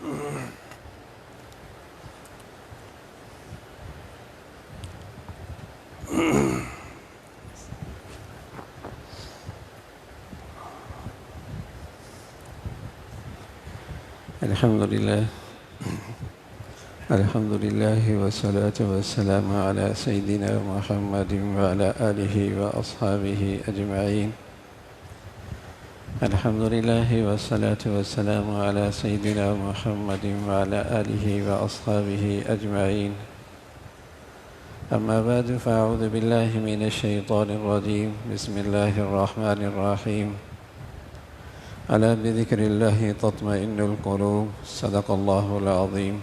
الحمد لله والصلاة والسلام على سيدنا محمد وعلى آله وأصحابه أجمعين. الحمد لله والصلاة والسلام على سيدنا محمد وعلى آله وأصحابه أجمعين. أما بعد فأعوذ بالله من الشيطان الرجيم. بسم الله الرحمن الرحيم. ألا بذكر الله تطمئن القلوب. صدق الله العظيم.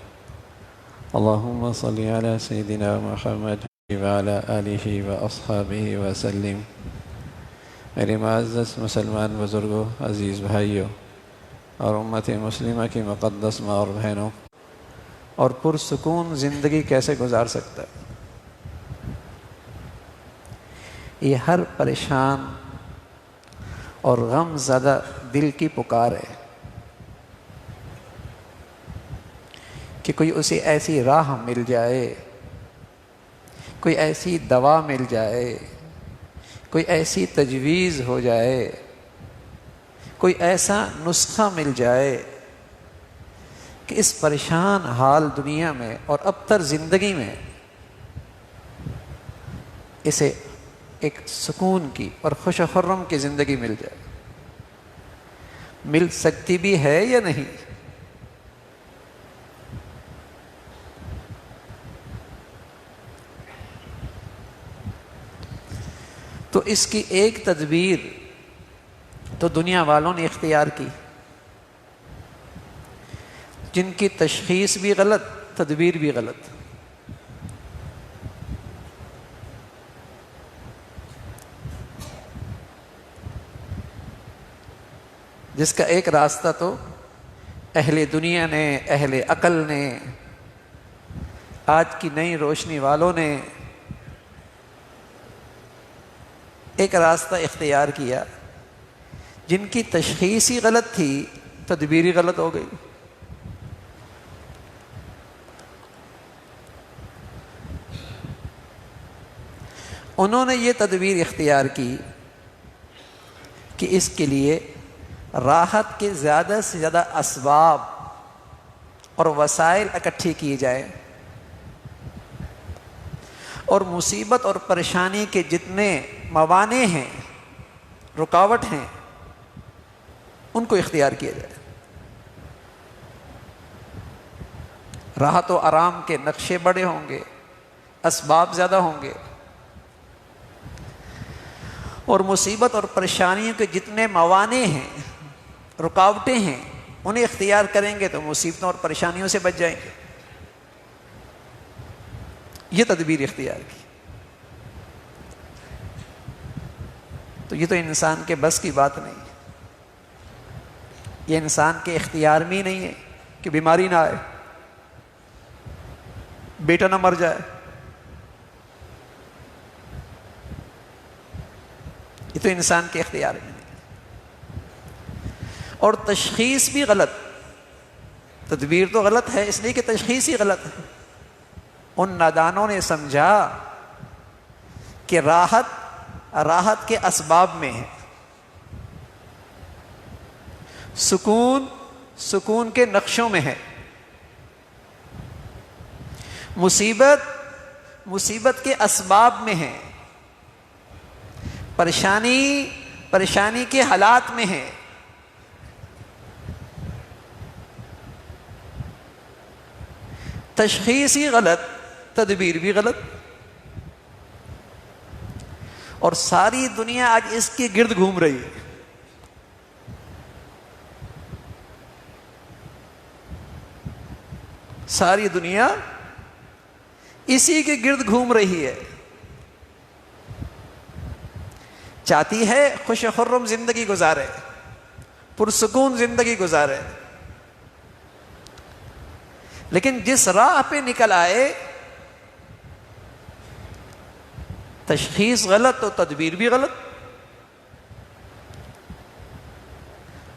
اللهم صل على سيدنا محمد وعلى آله وأصحابه وسلم. میرے معزز مسلمان بزرگوں، عزیز بھائیوں اور امت مسلمہ کی مقدس ماں اور بہنوں، اور پرسکون زندگی کیسے گزار سکتا ہے؟ یہ ہر پریشان اور غم زدہ دل کی پکار ہے کہ کوئی اسے ایسی راہ مل جائے، کوئی ایسی دوا مل جائے، کوئی ایسی تجویز ہو جائے، کوئی ایسا نسخہ مل جائے کہ اس پریشان حال دنیا میں اور ابتر زندگی میں اسے ایک سکون کی اور خوش و خرم کی زندگی مل جائے۔ مل سکتی بھی ہے یا نہیں؟ تو اس کی ایک تدبیر تو دنیا والوں نے اختیار کی، جن کی تشخیص بھی غلط، تدبیر بھی غلط۔ جس کا ایک راستہ تو اہل دنیا نے، اہل عقل نے، آج کی نئی روشنی والوں نے ایک راستہ اختیار کیا، جن کی تشخیص ہی غلط تھی، تدبیر ہی غلط ہو گئی۔ انہوں نے یہ تدبیر اختیار کی کہ اس کے لیے راحت کے زیادہ سے زیادہ اسباب اور وسائل اکٹھے کیے جائیں، اور مصیبت اور پریشانی کے جتنے موانع ہیں، رکاوٹ ہیں، ان کو اختیار کیا جائے۔ راحت و آرام کے نقشے بڑے ہوں گے، اسباب زیادہ ہوں گے، اور مصیبت اور پریشانیوں کے جتنے موانع ہیں، رکاوٹیں ہیں، انہیں اختیار کریں گے تو مصیبتوں اور پریشانیوں سے بچ جائیں گے۔ یہ تدبیر اختیار کی۔ تو یہ تو انسان کے بس کی بات نہیں، یہ انسان کے اختیار میں ہی نہیں ہے کہ بیماری نہ آئے، بیٹا نہ مر جائے۔ یہ تو انسان کے اختیار میں نہیں۔ اور تشخیص بھی غلط، تدبیر تو غلط ہے اس لیے کہ تشخیص ہی غلط ہے۔ ان نادانوں نے سمجھا کہ راحت کے اسباب میں ہے، سکون کے نقشوں میں ہے، مصیبت کے اسباب میں ہے، پریشانی کے حالات میں ہے۔ تشخیص ہی غلط، تدبیر بھی غلط، اور ساری دنیا آج اس کے گرد گھوم رہی ہے۔ ساری دنیا اسی کے گرد گھوم رہی ہے، چاہتی ہے خوش و خرم زندگی گزارے، پرسکون زندگی گزارے، لیکن جس راہ پہ نکل آئے تشخیص غلط تو تدبیر بھی غلط۔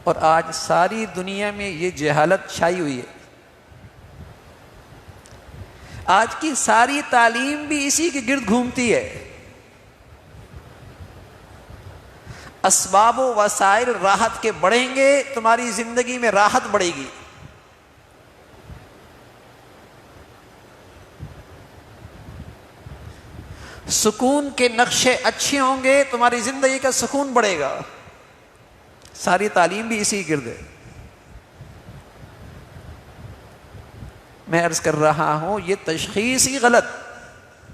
اور آج ساری دنیا میں یہ جہالت چھائی ہوئی ہے آج کی ساری تعلیم بھی اسی کے گرد گھومتی ہے. اسباب و وسائل راحت کے بڑھیں گے، تمہاری زندگی میں راحت بڑھے گی. سکون کے نقشے اچھے ہوں گے، تمہاری زندگی کا سکون بڑھے گا. ساری تعلیم بھی اسی گرد ہے. میں عرض کر رہا ہوں یہ تشخیص ہی غلط،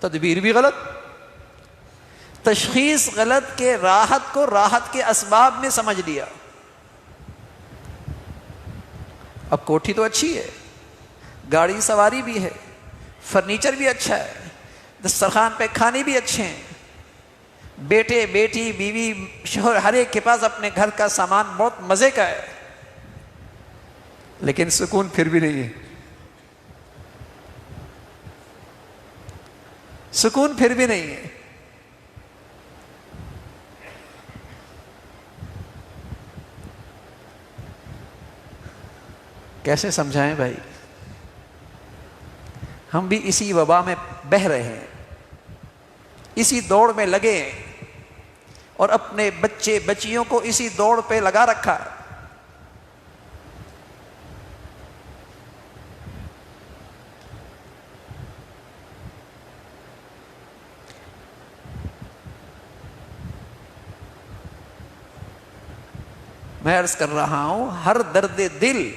تدبیر بھی غلط. تشخیص غلط کہ راحت کو راحت کے اسباب میں سمجھ لیا. اب کوٹھی تو اچھی ہے، گاڑی سواری بھی ہے، فرنیچر بھی اچھا ہے، دسترخوان پہ کھانے بھی اچھے ہیں، بیٹے بیٹی بیوی شوہر ہر ایک کے پاس اپنے گھر کا سامان بہت مزے کا ہے، لیکن سکون پھر بھی نہیں ہے. سکون پھر بھی نہیں ہے. کیسے سمجھائیں بھائی؟ ہم بھی اسی وبا میں بہہ رہے ہیں، اسی دوڑ میں لگے ہیں، اور اپنے بچے بچیوں کو اسی دوڑ پہ لگا رکھا ہے. میں عرض کر رہا ہوں ہر درد دل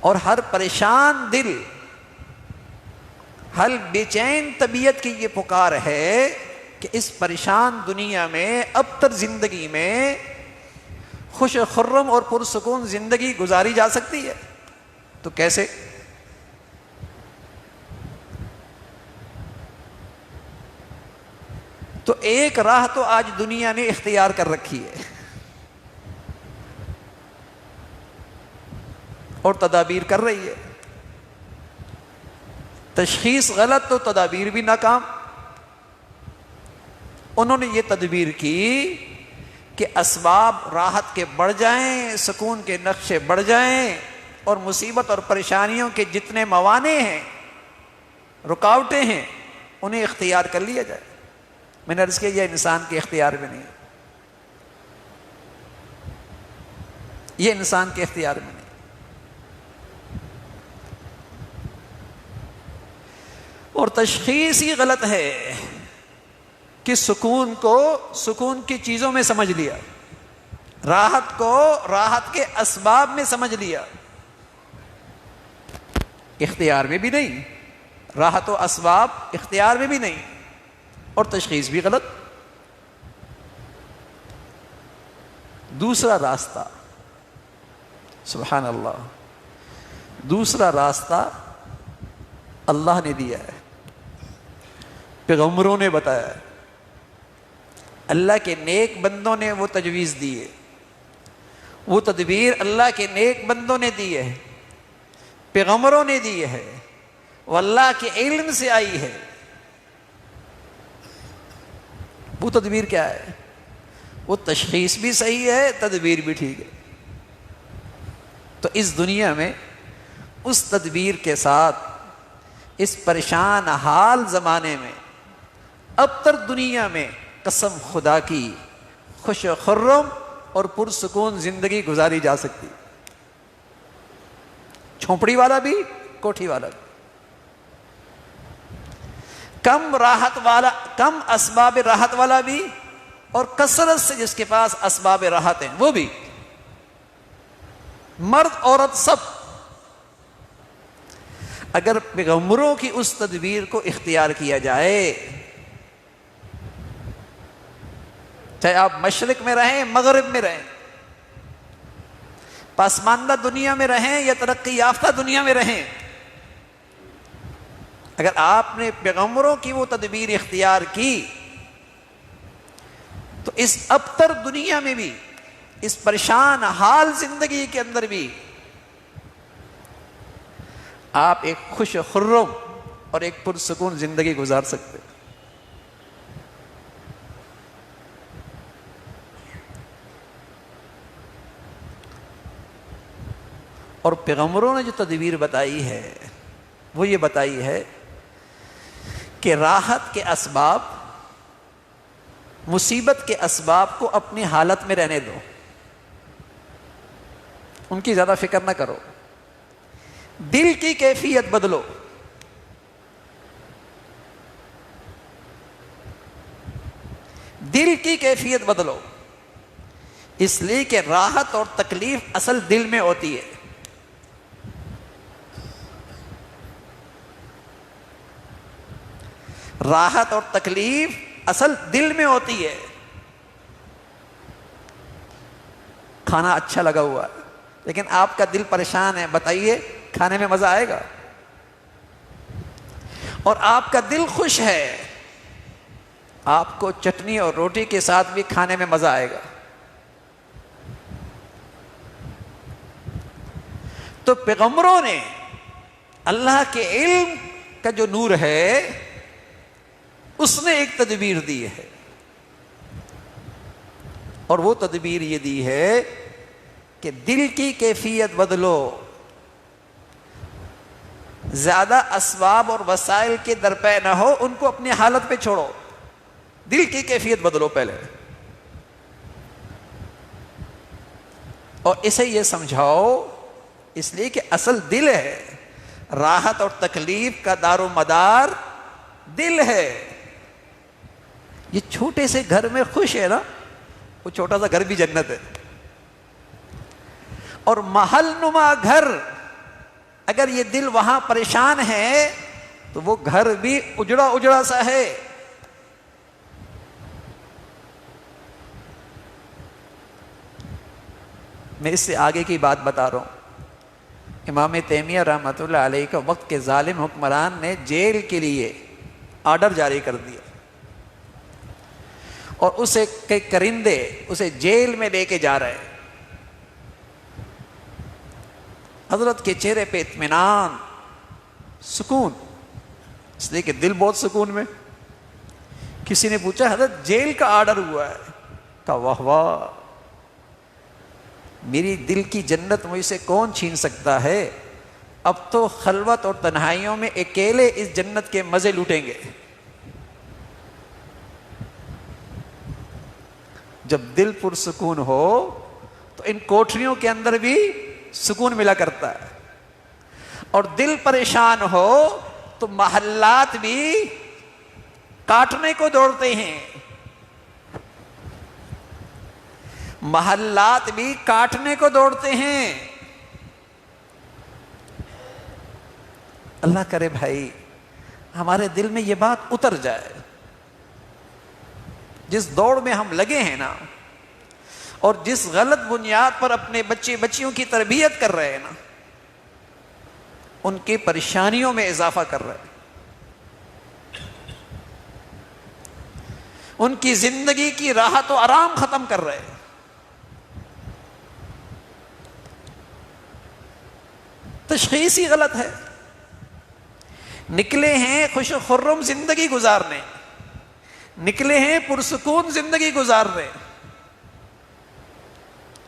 اور ہر پریشان دل، ہر بے چین طبیعت کی یہ پکار ہے کہ اس پریشان دنیا میں ابتر زندگی میں خوش و خرم اور پرسکون زندگی گزاری جا سکتی ہے. تو کیسے؟ تو ایک راہ تو آج دنیا نے اختیار کر رکھی ہے اور تدابیر کر رہی ہے. تشخیص غلط تو تدابیر بھی ناکام. انہوں نے یہ تدبیر کی کہ اسباب راحت کے بڑھ جائیں، سکون کے نقشے بڑھ جائیں، اور مصیبت اور پریشانیوں کے جتنے موانع ہیں، رکاوٹیں ہیں، انہیں اختیار کر لیا جائے. میں نے عرض کیا یہ انسان کے اختیار میں نہیں، یہ انسان کے اختیار میں نہیں. اور تشخیص ہی غلط ہے کہ سکون کو سکون کی چیزوں میں سمجھ لیا، راحت کو راحت کے اسباب میں سمجھ لیا. اختیار میں بھی نہیں، راحت و اسباب اختیار میں بھی نہیں، اور تشخیص بھی غلط. دوسرا راستہ، سبحان اللہ، دوسرا راستہ اللہ نے دیا ہے، پیغمبروں نے بتایا ہے، اللہ کے نیک بندوں نے وہ تجویز دی ہے، وہ تدبیر اللہ کے نیک بندوں نے دی ہے، پیغمبروں نے دی ہے، وہ اللہ کے علم سے آئی ہے. وہ تدبیر کیا ہے؟ وہ تشخیص بھی صحیح ہے، تدبیر بھی ٹھیک ہے. تو اس دنیا میں اس تدبیر کے ساتھ اس پریشان حال زمانے میں، ابتر دنیا میں، قسم خدا کی خوش و خرم اور پرسکون زندگی گزاری جا سکتی. جھونپڑی والا بھی، کوٹھی والا بھی، کم راحت والا، کم اسباب راحت والا بھی، اور کثرت سے جس کے پاس اسباب راحت ہیں وہ بھی، مرد عورت سب. اگر پیغمبروں کی اس تدبیر کو اختیار کیا جائے، چاہے آپ مشرق میں رہیں، مغرب میں رہیں، پسماندہ دنیا میں رہیں یا ترقی یافتہ دنیا میں رہیں، اگر آپ نے پیغمبروں کی وہ تدبیر اختیار کی تو اس ابتر دنیا میں بھی، اس پریشان حال زندگی کے اندر بھی آپ ایک خوش و خرم اور ایک پرسکون زندگی گزار سکتے. اور پیغمبروں نے جو تدبیر بتائی ہے وہ یہ بتائی ہے کہ راحت کے اسباب، مصیبت کے اسباب کو اپنی حالت میں رہنے دو، ان کی زیادہ فکر نہ کرو، دل کی کیفیت بدلو۔ دل کی کیفیت بدلو، اس لیے کہ راحت اور تکلیف اصل دل میں ہوتی ہے۔ راحت اور تکلیف اصل دل میں ہوتی ہے۔ کھانا اچھا لگا ہوا ہے لیکن آپ کا دل پریشان ہے، بتائیے کھانے میں مزہ آئے گا؟ اور آپ کا دل خوش ہے، آپ کو چٹنی اور روٹی کے ساتھ بھی کھانے میں مزہ آئے گا۔ تو پیغمبروں نے اللہ کے علم کا جو نور ہے اس نے ایک تدبیر دی ہے، اور وہ تدبیر یہ دی ہے کہ دل کی کیفیت بدلو، زیادہ اسباب اور وسائل کے درپے نہ ہو، ان کو اپنی حالت پہ چھوڑو، دل کی کیفیت بدلو پہلے، اور اسے یہ سمجھاؤ، اس لیے کہ اصل دل ہے، راحت اور تکلیف کا دار و مدار دل ہے۔ یہ چھوٹے سے گھر میں خوش ہے نا، وہ چھوٹا سا گھر بھی جنت ہے، اور محل نما گھر اگر یہ دل وہاں پریشان ہے تو وہ گھر بھی اجڑا اجڑا سا ہے۔ میں اس سے آگے کی بات بتا رہا ہوں۔ امام تیمیہ رحمۃ اللہ علیہ کا وقت کے ظالم حکمران نے جیل کے لیے آرڈر جاری کر دیا، اور اسے کے کرندے اسے جیل میں لے کے جا رہے ہیں۔ حضرت کے چہرے پہ اطمینان، سکون، اس لیے کہ دل بہت سکون میں۔ کسی نے پوچھا حضرت جیل کا آرڈر ہوا ہے، کہا واہ واہ، میری دل کی جنت مجھ سے کون چھین سکتا ہے، اب تو خلوت اور تنہائیوں میں اکیلے اس جنت کے مزے لوٹیں گے۔ جب دل پرسکون ہو تو ان کوٹھریوں کے اندر بھی سکون ملا کرتا ہے، اور دل پریشان ہو تو محلات بھی کاٹنے کو دوڑتے ہیں، محلات بھی کاٹنے کو دوڑتے ہیں۔ اللہ کرے بھائی ہمارے دل میں یہ بات اتر جائے، جس دوڑ میں ہم لگے ہیں نا، اور جس غلط بنیاد پر اپنے بچے بچیوں کی تربیت کر رہے ہیں نا، ان کی پریشانیوں میں اضافہ کر رہے ہیں، ان کی زندگی کی راحت و آرام ختم کر رہے ہیں۔ تشخیص ہی غلط ہے۔ نکلے ہیں خوش و خرم زندگی گزارنے، نکلے ہیں پرسکون زندگی گزارنے،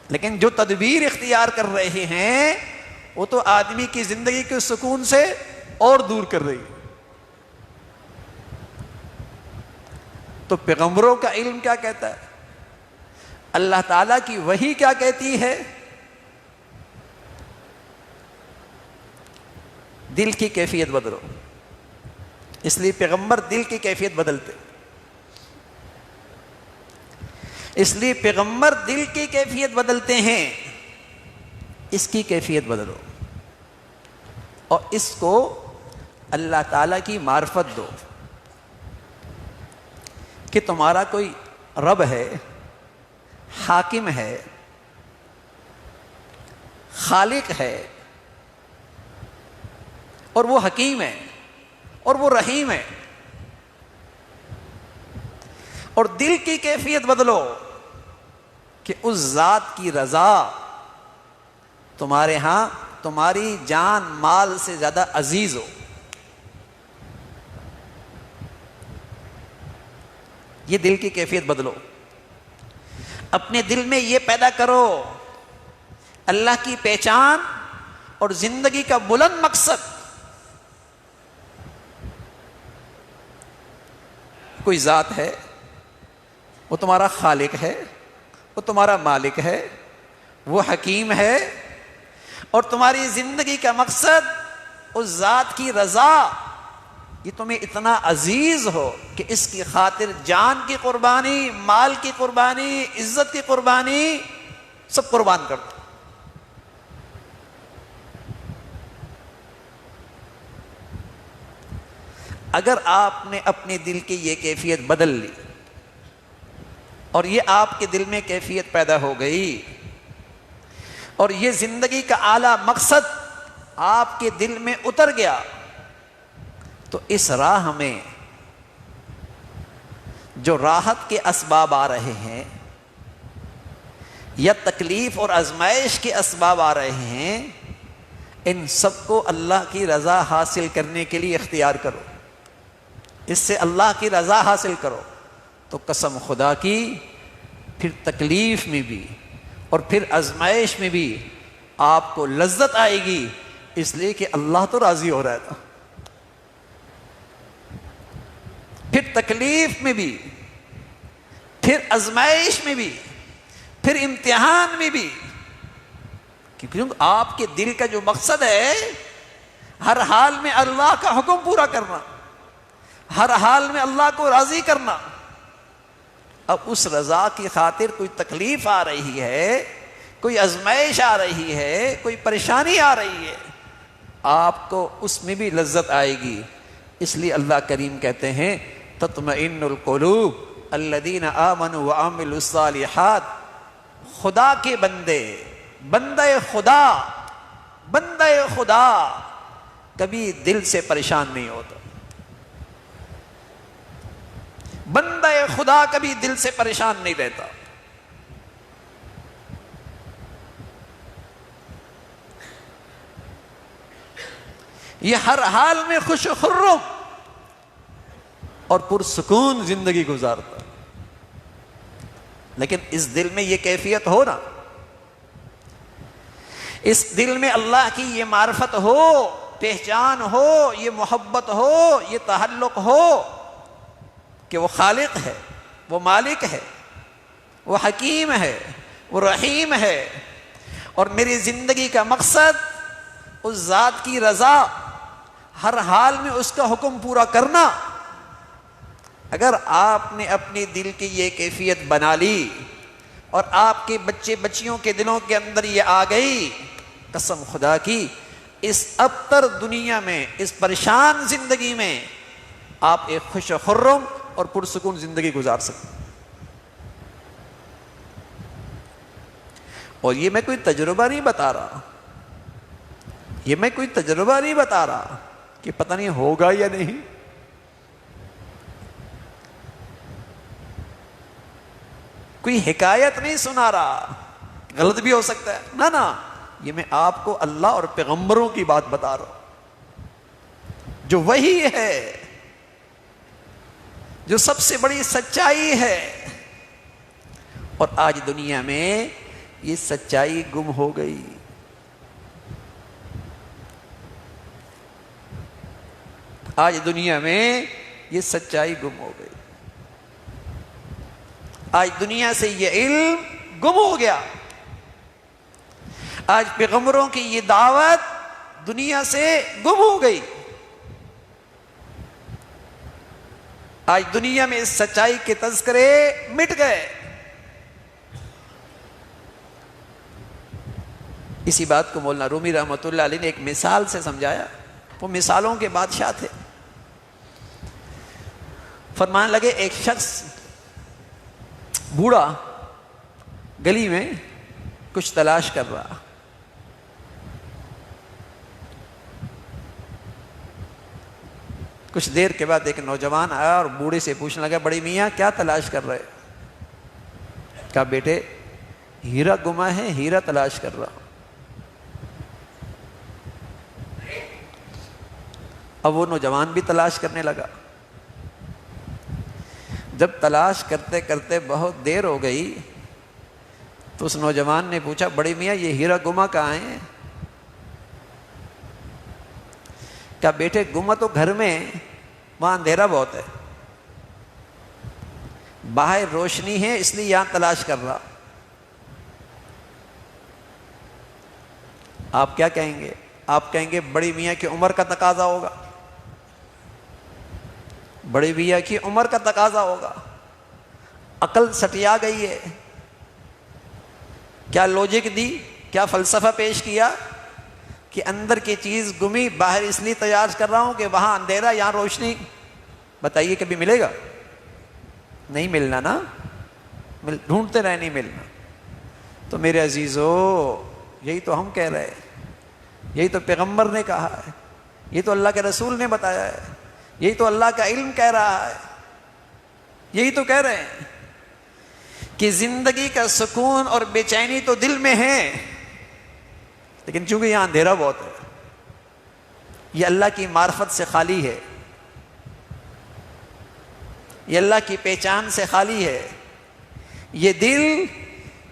لیکن جو تدبیر اختیار کر رہے ہیں وہ تو آدمی کی زندگی کے سکون سے اور دور کر رہی ہے۔ تو پیغمبروں کا علم کیا کہتا ہے، اللہ تعالیٰ کی وحی کیا کہتی ہے؟ دل کی کیفیت بدلو۔ اس لیے پیغمبر دل کی کیفیت بدلتے، اس لیے پیغمبر دل کی کیفیت بدلتے ہیں۔ اس کی کیفیت بدلو اور اس کو اللہ تعالیٰ کی معرفت دو کہ تمہارا کوئی رب ہے، حاکم ہے، خالق ہے، اور وہ حکیم ہے، اور وہ رحیم ہے۔ اور دل کی کیفیت بدلو کہ اس ذات کی رضا تمہارے ہاں تمہاری جان مال سے زیادہ عزیز ہو۔ یہ دل کی کیفیت بدلو، اپنے دل میں یہ پیدا کرو، اللہ کی پہچان اور زندگی کا بلند مقصد کوئی ذات ہے، وہ تمہارا خالق ہے، وہ تمہارا مالک ہے، وہ حکیم ہے، اور تمہاری زندگی کا مقصد اس ذات کی رضا، یہ تمہیں اتنا عزیز ہو کہ اس کی خاطر جان کی قربانی، مال کی قربانی، عزت کی قربانی سب قربان کر دو۔ اگر آپ نے اپنے دل کی یہ کیفیت بدل لی اور یہ آپ کے دل میں کیفیت پیدا ہو گئی اور یہ زندگی کا اعلیٰ مقصد آپ کے دل میں اتر گیا، تو اس راہ میں جو راحت کے اسباب آ رہے ہیں یا تکلیف اور آزمائش کے اسباب آ رہے ہیں، ان سب کو اللہ کی رضا حاصل کرنے کے لیے اختیار کرو، اس سے اللہ کی رضا حاصل کرو، تو قسم خدا کی پھر تکلیف میں بھی اور پھر آزمائش میں بھی آپ کو لذت آئے گی، اس لیے کہ اللہ تو راضی ہو رہا تھا۔ پھر تکلیف میں بھی، پھر آزمائش میں بھی، پھر امتحان میں بھی، کیونکہ آپ کے دل کا جو مقصد ہے ہر حال میں اللہ کا حکم پورا کرنا، ہر حال میں اللہ کو راضی کرنا۔ اب اس رضا کی خاطر کوئی تکلیف آ رہی ہے، کوئی آزمائش آ رہی ہے، کوئی پریشانی آ رہی ہے، آپ کو اس میں بھی لذت آئے گی۔ اس لیے اللہ کریم کہتے ہیں تطمئن القلوب الذین آمنوا وعملوا الصالحات، خدا کے بندے، بندے خدا کبھی دل سے پریشان نہیں ہوتا، بندہ خدا کبھی دل سے پریشان نہیں رہتا۔ یہ ہر حال میں خوش و خرم اور پرسکون زندگی گزارتا، لیکن اس دل میں یہ کیفیت ہو نا، اس دل میں اللہ کی یہ معرفت ہو، پہچان ہو، یہ محبت ہو، یہ تعلق ہو کہ وہ خالق ہے، وہ مالک ہے، وہ حکیم ہے، وہ رحیم ہے، اور میری زندگی کا مقصد اس ذات کی رضا، ہر حال میں اس کا حکم پورا کرنا۔ اگر آپ نے اپنے دل کی یہ کیفیت بنا لی اور آپ کے بچے بچیوں کے دلوں کے اندر یہ آ گئی، قسم خدا کی اس ابتر دنیا میں، اس پریشان زندگی میں آپ ایک خوش و خرم اور پرسکون زندگی گزار سکتے۔ اور یہ میں کوئی تجربہ نہیں بتا رہا، یہ میں کوئی تجربہ نہیں بتا رہا کہ پتہ نہیں ہوگا یا نہیں، کوئی حکایت نہیں سنا رہا، غلط بھی ہو سکتا ہے، نہ یہ میں آپ کو اللہ اور پیغمبروں کی بات بتا رہا ہوں، جو وہی ہے، جو سب سے بڑی سچائی ہے۔ اور آج دنیا میں یہ سچائی گم ہو گئی، آج دنیا میں یہ سچائی گم ہو گئی، آج دنیا سے یہ علم گم ہو گیا، آج پیغمبروں کی یہ دعوت دنیا سے گم ہو گئی، آج دنیا میں اس سچائی کے تذکرے مٹ گئے۔ اسی بات کو مولانا رومی رحمۃ اللہ علیہ نے ایک مثال سے سمجھایا، وہ مثالوں کے بادشاہ تھے۔ فرمان لگے ایک شخص بوڑھا گلی میں کچھ تلاش کر رہا، کچھ دیر کے بعد ایک نوجوان آیا اور بوڑھے سے پوچھنے لگا، بڑے میاں کیا تلاش کر رہے؟ کہا بیٹے ہیرا گما ہے، ہیرا تلاش کر رہا۔ اب وہ نوجوان بھی تلاش کرنے لگا، جب تلاش کرتے کرتے بہت دیر ہو گئی تو اس نوجوان نے پوچھا، بڑے میاں یہ ہیرا گما کہاں ہے؟ کہا بیٹے گما تو گھر میں، وہاں اندھیرا بہت ہے۔ باہر روشنی ہے اس لیے یہاں تلاش کر رہا. آپ کیا کہیں گے؟ آپ کہیں گے بڑی میاں کی عمر کا تقاضا ہوگا، بڑی میاں کی عمر کا تقاضا ہوگا، عقل سٹیا گئی ہے. کیا لوجک دی، کیا فلسفہ پیش کیا کہ اندر کی چیز گمی، باہر اس لیے تلاش کر رہا ہوں کہ وہاں اندھیرا یہاں روشنی. بتائیے کبھی ملے گا؟ نہیں ملنا نا، ڈھونڈتے رہے نہیں ملنا. تو میرے عزیزو، یہی تو ہم کہہ رہے ہیں، یہی تو پیغمبر نے کہا ہے، یہ تو اللہ کے رسول نے بتایا ہے، یہی تو اللہ کا علم کہہ رہا ہے. یہی تو کہہ رہے ہیں کہ زندگی کا سکون اور بے چینی تو دل میں ہے، لیکن چونکہ یہاں اندھیرا بہت ہے، یہ اللہ کی معرفت سے خالی ہے، یہ اللہ کی پہچان سے خالی ہے، یہ دل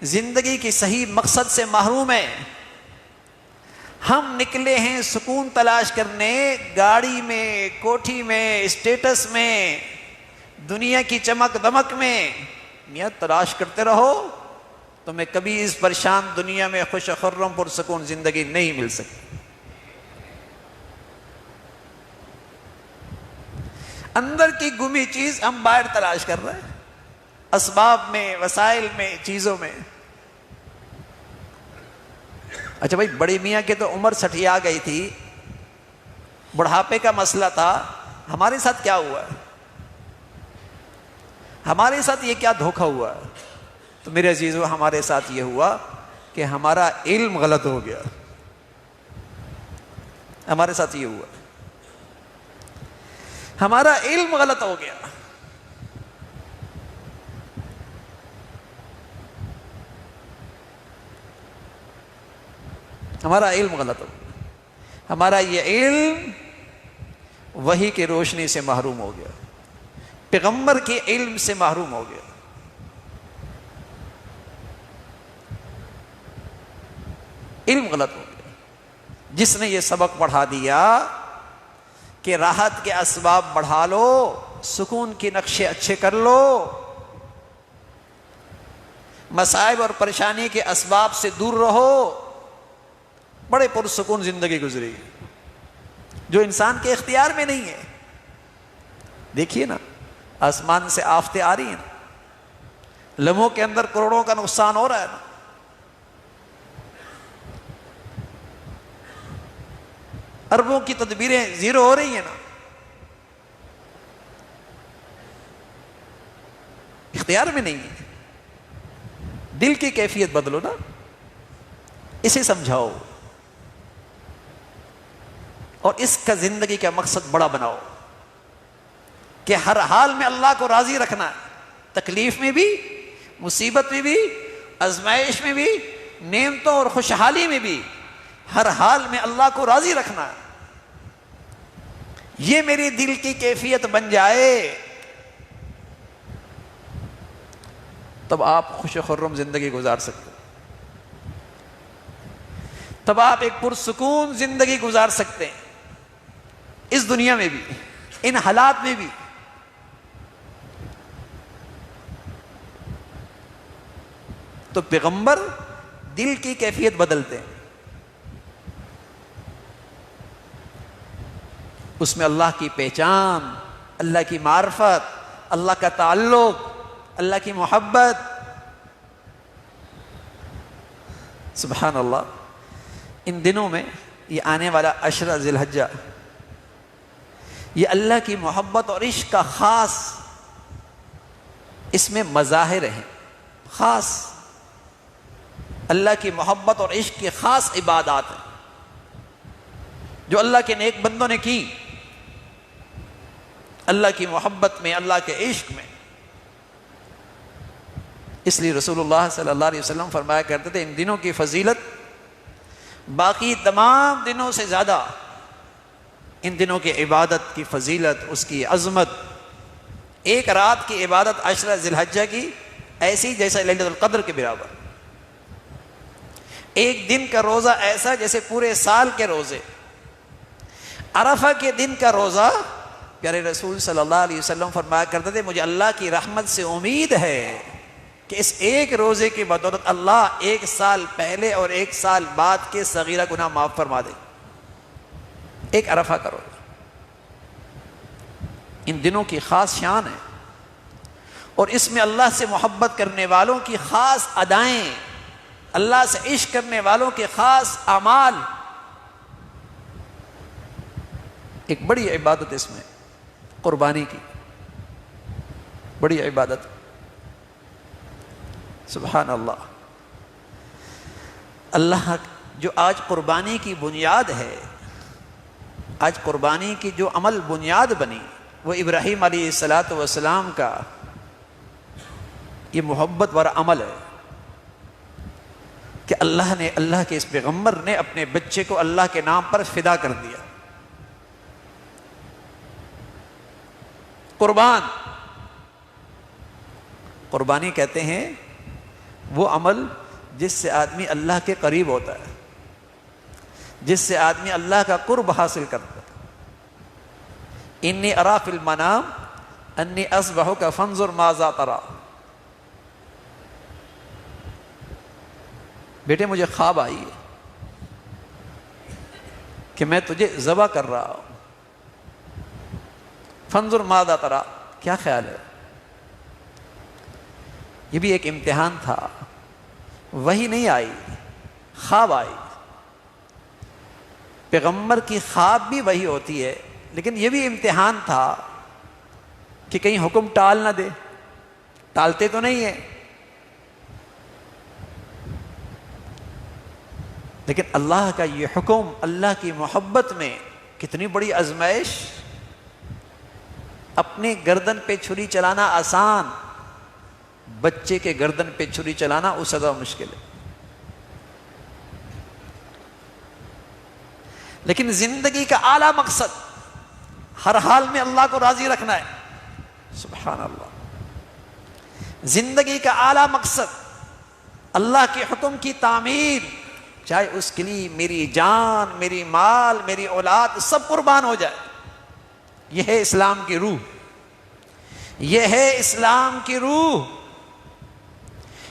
زندگی کی صحیح مقصد سے محروم ہے. ہم نکلے ہیں سکون تلاش کرنے، گاڑی میں، کوٹھی میں، اسٹیٹس میں، دنیا کی چمک دمک میں. میاں تلاش کرتے رہو، تمہیں کبھی اس پریشان دنیا میں خوش و خرم پرسکون زندگی نہیں مل سکتی. اندر کی گمی چیز ہم باہر تلاش کر رہے ہیں، اسباب میں، وسائل میں، چیزوں میں. اچھا بھائی، بڑی میاں کی تو عمر سٹھیا گئی تھی، بڑھاپے کا مسئلہ تھا، ہمارے ساتھ کیا ہوا ہے؟ ہمارے ساتھ یہ کیا دھوکہ ہوا ہے؟ تو میرے عزیزو، ہمارے ساتھ یہ ہوا کہ ہمارا علم غلط ہو گیا. ہمارے ساتھ یہ ہوا، ہمارا علم غلط ہو گیا. ہمارا علم غلط ہو گیا. ہمارا یہ علم وحی کی روشنی سے محروم ہو گیا، پیغمبر کے علم سے محروم ہو گیا. علم غلط ہو گیا. جس نے یہ سبق پڑھا دیا کہ راحت کے اسباب بڑھا لو، سکون کے نقشے اچھے کر لو، مصائب اور پریشانی کے اسباب سے دور رہو، بڑے پرسکون زندگی گزری جو انسان کے اختیار میں نہیں ہے. دیکھیے نا، آسمان سے آفتیں آ رہی ہیں نا، لمحوں کے اندر کروڑوں کا نقصان ہو رہا ہے نا. اربوں کی تدبیریں زیرو ہو رہی ہیں نا. اختیار میں نہیں ہے. دل کی کیفیت بدلو نا، اسے سمجھاؤ اور اس کا زندگی کا مقصد بڑا بناؤ کہ ہر حال میں اللہ کو راضی رکھنا ہے. تکلیف میں بھی، مصیبت میں بھی، آزمائش میں بھی، نعمتوں اور خوشحالی میں بھی، ہر حال میں اللہ کو راضی رکھنا ہے. یہ میری دل کی کیفیت بن جائے تب آپ خوش و خرم زندگی گزار سکتے، تب آپ ایک پرسکون زندگی گزار سکتے ہیں، اس دنیا میں بھی، ان حالات میں بھی. تو پیغمبر دل کی کیفیت بدلتے ہیں، اس میں اللہ کی پہچان، اللہ کی معرفت، اللہ کا تعلق، اللہ کی محبت. سبحان اللہ. ان دنوں میں یہ آنے والا عشرہ ذی الحجہ، یہ اللہ کی محبت اور عشق کا خاص، اس میں مظاہر ہیں خاص، اللہ کی محبت اور عشق کی خاص عبادات ہیں جو اللہ کے نیک بندوں نے کی، اللہ کی محبت میں، اللہ کے عشق میں. اس لیے رسول اللہ صلی اللہ علیہ وسلم فرمایا کرتے تھے ان دنوں کی فضیلت باقی تمام دنوں سے زیادہ، ان دنوں کی عبادت کی فضیلت، اس کی عظمت، ایک رات کی عبادت عشرہ ذی الحجہ کی ایسی جیسے لیلۃ القدر کے برابر، ایک دن کا روزہ ایسا جیسے پورے سال کے روزے، عرفہ کے دن کا روزہ پیارے رسول صلی اللہ علیہ وسلم فرمایا کرتے تھے مجھے اللہ کی رحمت سے امید ہے کہ اس ایک روزے کی بدولت اللہ 1 سال پہلے اور 1 سال بعد کے صغیرہ گناہ معاف فرما دے. ایک عرفہ کرو. ان دنوں کی خاص شان ہے اور اس میں اللہ سے محبت کرنے والوں کی خاص ادائیں، اللہ سے عشق کرنے والوں کے خاص اعمال. ایک بڑی عبادت اس میں قربانی کی، بڑی عبادت. سبحان اللہ. اللہ جو آج قربانی کی بنیاد ہے، آج قربانی کی جو عمل بنیاد بنی وہ ابراہیم علیہ السلام کا یہ محبت والا عمل ہے کہ اللہ کے اس پیغمبر نے اپنے بچے کو اللہ کے نام پر فدا کر دیا. قربانی کہتے ہیں وہ عمل جس سے آدمی اللہ کے قریب ہوتا ہے، جس سے آدمی اللہ کا قرب حاصل کرتا ہے. انی ارا فی المنام انی اذبحک فانظر ماذا تری. بیٹے مجھے خواب آئی ہے کہ میں تجھے ذبح کر رہا ہوں. فانظر ماذا تری، کیا خیال ہے؟ یہ بھی ایک امتحان تھا. وحی نہیں آئی، خواب آئی. پیغمبر کی خواب بھی وحی ہوتی ہے، لیکن یہ بھی امتحان تھا کہ کہیں حکم ٹال نہ دے. ٹالتے تو نہیں ہیں، لیکن اللہ کا یہ حکم، اللہ کی محبت میں کتنی بڑی آزمائش. اپنے گردن پہ چھری چلانا آسان، بچے کے گردن پہ چھری چلانا اس سے زیادہ مشکل ہے. لیکن زندگی کا اعلیٰ مقصد ہر حال میں اللہ کو راضی رکھنا ہے. سبحان اللہ. زندگی کا اعلیٰ مقصد اللہ کے حکم کی تعمیر، چاہے اس کے لیے میری جان، میری مال، میری اولاد سب قربان ہو جائے. یہ ہے اسلام کی روح، یہ ہے اسلام کی روح،